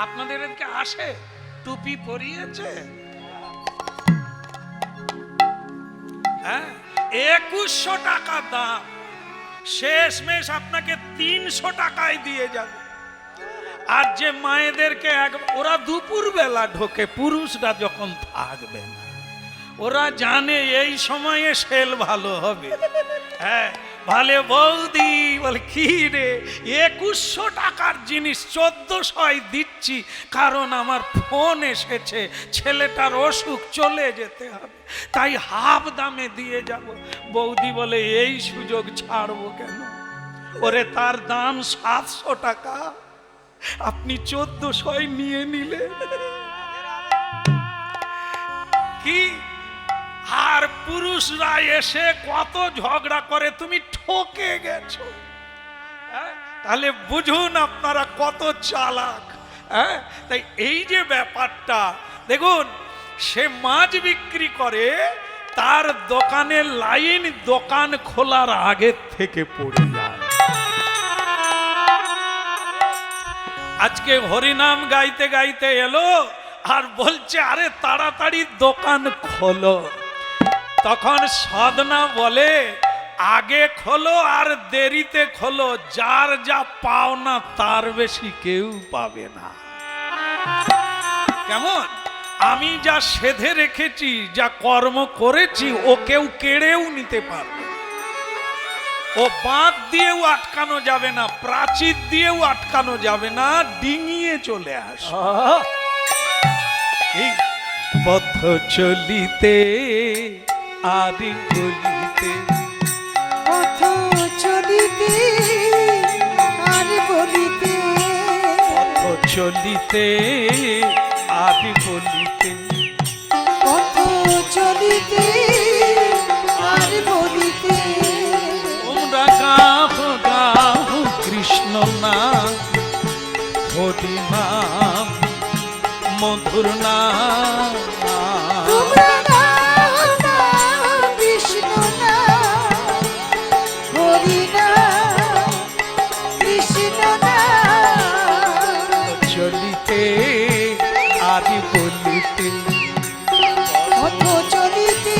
আপনাদের এদিকে আসে, টুপি পরিয়েছে, হ্যাঁ, 2100 টাকা দাম, শেষমেশ আপনাকে 300 টাকায় দিয়ে যাবে। আর যে মায়েদেরকে ওরা দুপুর বেলা ঢোকে, পুরুষরা যখন থাকবে না, ওরা জানে এই সময়ে সেল ভালো হবে। হ্যাঁ, ভালে বৌদি বলে, কি রে 2100 টাকার জিনিস 1400 দিচ্ছি, কারণ আমার ফোন এসেছে, ছেলেটার অসুখ, চলে যেতে হবে, তাই হাফ দামে দিয়ে যাব। বৌদি বলে, এই সুযোগ ছাড়বো কেন? ওরে তার দাম 700 টাকা, আপনি 1400 নিয়ে নিলে কি? আর পুরুষরা এসে কত ঝগড়া করে, তুমি ঠকে গেছো। তাহলে বুঝুন আপনারা কত চালাক। হ্যাঁ, তাই এই যে ব্যাপারটা দেখুন, সে মাছ বিক্রি করে, তার দোকানের লাইন দোকান খোলার আগে থেকে পড়ে যায়। আজকে হরিনাম গাইতে গাইতে এলো আর বলছে, আরে তাড়াতাড়ি দোকান খোলো। তখন সাধনা বলে, আগে খোলো আর দেরিতে খোলো, যার যা পাও না তার বেশি কেউ পাবে না। কেমন? আমি যা সেধে রেখেছি, যা কর্ম করেছি, ও কেউ কেড়েও নিতে পারবে। ও বাঁধ দিয়েও আটকানো যাবে না, প্রাচীর দিয়েও আটকানো যাবে না, ডিঙিয়ে চলে আস। এই পথ চলিতে আর গলিতে, পথ চলিতে আর বলিতে, পথ চলিতে আর বলিতে, পথ চলিতে আর বলিতে, তোমরা গাও গাও কৃষ্ণ নাম, হরি নাম, মধুর নাম। তোমরা গাও গাও কৃষ্ণ নাম, হরি নাম, কৃষ্ণ নাম, চলিতে আর বলিতে, পথ চলিতে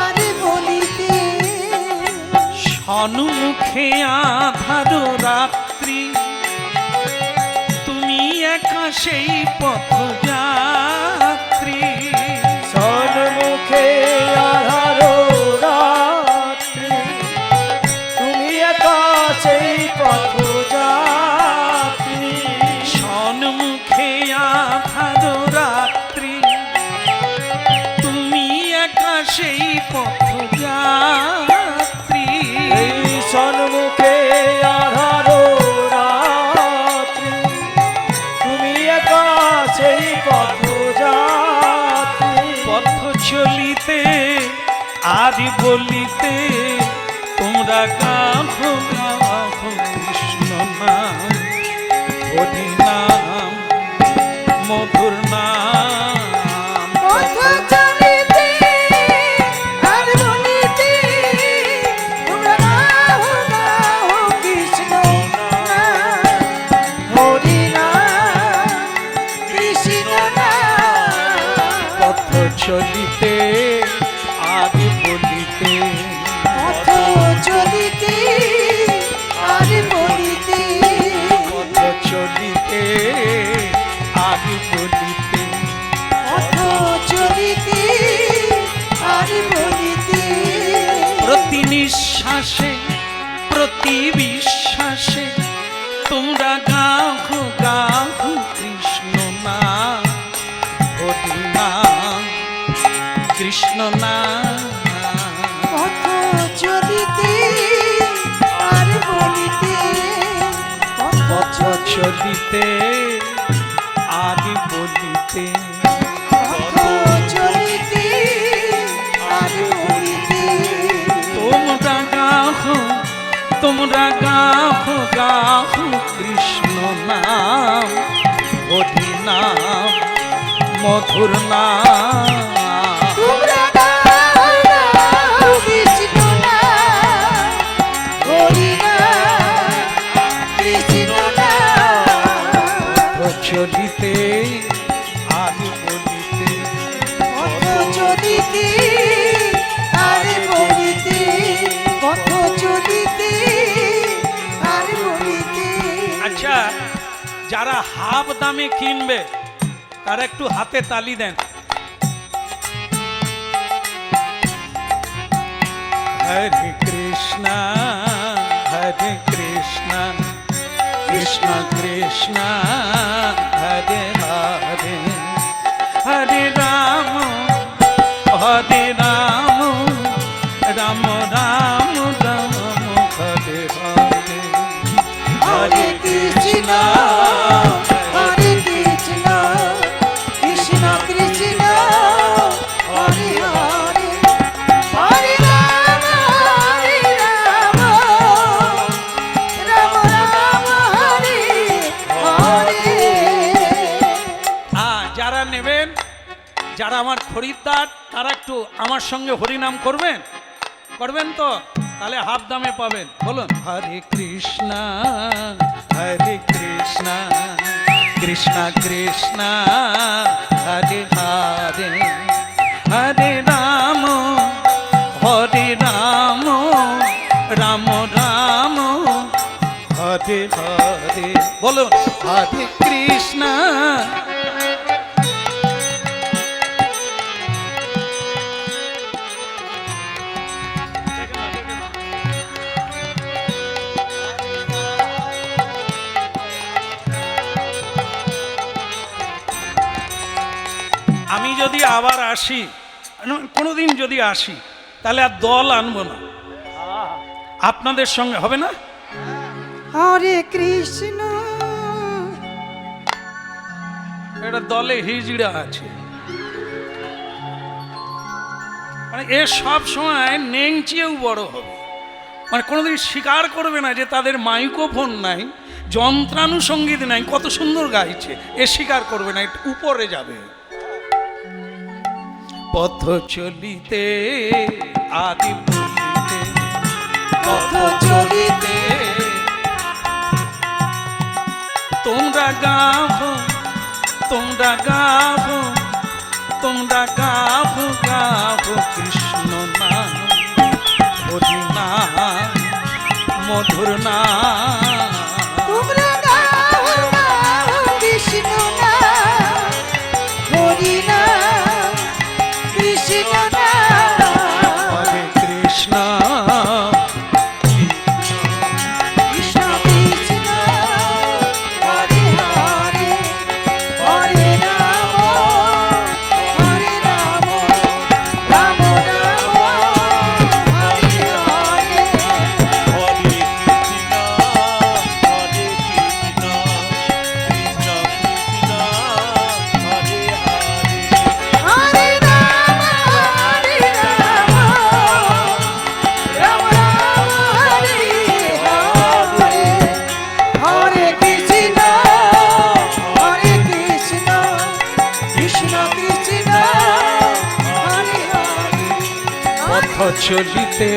আর বলিতে, সন্মুখে আধার রাত্রি, তুমি একা সেই পথ যাত্রী। সন্মুখে আধার রাত্রি, তুমি একা সেই পথযাত্রী। সন্মুখে আধার রাত্রি, তুমি একা সেই পথ যাত্রী। এই সন্মুখে আধার রাত্রি, তুমি একা সেই পথযাত্রী। পথ চলিতে আর বলিতে, তোমরা গাও গাও কৃষ্ণ নাম, হরি নাম, মধুর নাম। পথ চলিতে আর বলিতে, তোমরা গাও গাও কৃষ্ণ নাম, হরি নাম, কৃষ্ণ নাম, পথ চলিতে আর বলিতে, পথ চলিতে আর বলিতে, পথ চলিতে আর বলিতে, পথ চলিতে আর বলিতে, প্রতি নিঃশ্বাসে প্রতি বিশ্বাসে, তোমরা গাও গাও কৃষ্ণ নাম, হরি নাম, কৃষ্ণ নাম। পথ চলিতে আর বলিতে, পথ চলিতে আর বলিতে, পথ চলিতে আর বলিতে, তোমরা গাও গাও কৃষ্ণ নাম, হরি নাম, মধুর নাম। তোমরা গাও গাও কৃষ্ণ নাম, হরি নাম, কৃষ্ণ নাম, পথ চলিতে আর বলিতে, পথ চলিতে আর বলিতে, পথ চলিতে আর বলিতে। আচ্ছা, যারা হাফ দামে কিনবে তারা একটু হাতে তালি দেন। হরে কৃষ্ণ হরে কৃষ্ণ, কৃষ্ণ কৃষ্ণ হরে হরে, হরে রাম রাম রাম রাম হরে হরে, হরে কৃষ্ণ হরে কৃষ্ণ, কৃষ্ণ কৃষ্ণ হরে হরে, হরে রাম রাম রাম হরে হরে। যারা নেবেন, যারা আমার খরিদ্দার, তারা একটু আমার সঙ্গে হরিনাম করবেন, করবেন তো? তাহলে হাফ দামে পাবেন। বলুন, হরে কৃষ্ণ কৃষ্ণ কৃষ্ণ হরে হরে, হরে রাম রাম রাম হরে হরে। বলুন, হরে কৃষ্ণ যদি আবার আসি, কোনোদিন যদি আসি, তাহলে আর দল আনবো না, আপনাদের সঙ্গে হবে না? হরে কৃষ্ণ এটা দলে হিজড়া আছে, মানে এ সব সময় নেংচিয়েও বড় হবে, মানে কোনোদিন স্বীকার করবে না যে তাদের মাইক্রোফোন নাই, যন্ত্রানুসঙ্গীত নাই, কত সুন্দর গাইছে, এ স্বীকার করবে না, একটু উপরে যাবে। পথ চলিতে আদি বলিতে, পথ চলিতে তোমরা গাভো, তোমরা গাভো, তোমরা গাভো গাভো কৃষ্ণ নাম, হরি নাম, মধুর নাম। তোমরা গাও গাও কৃষ্ণ নাম, হরি নাম, কৃষ্ণ নাম। হরে কৃষ্ণ কৃষ্ণ কৃষ্ণ হরে হরে, হরে রাম হরে রাম, রাম রাম হরে হরে। হরে রাম হরে রাম, রাম রাম হরে হরে। হরে কৃষ্ণ হরে কৃষ্ণ, কৃষ্ণ কৃষ্ণ হরে হরে। পথ চলিতে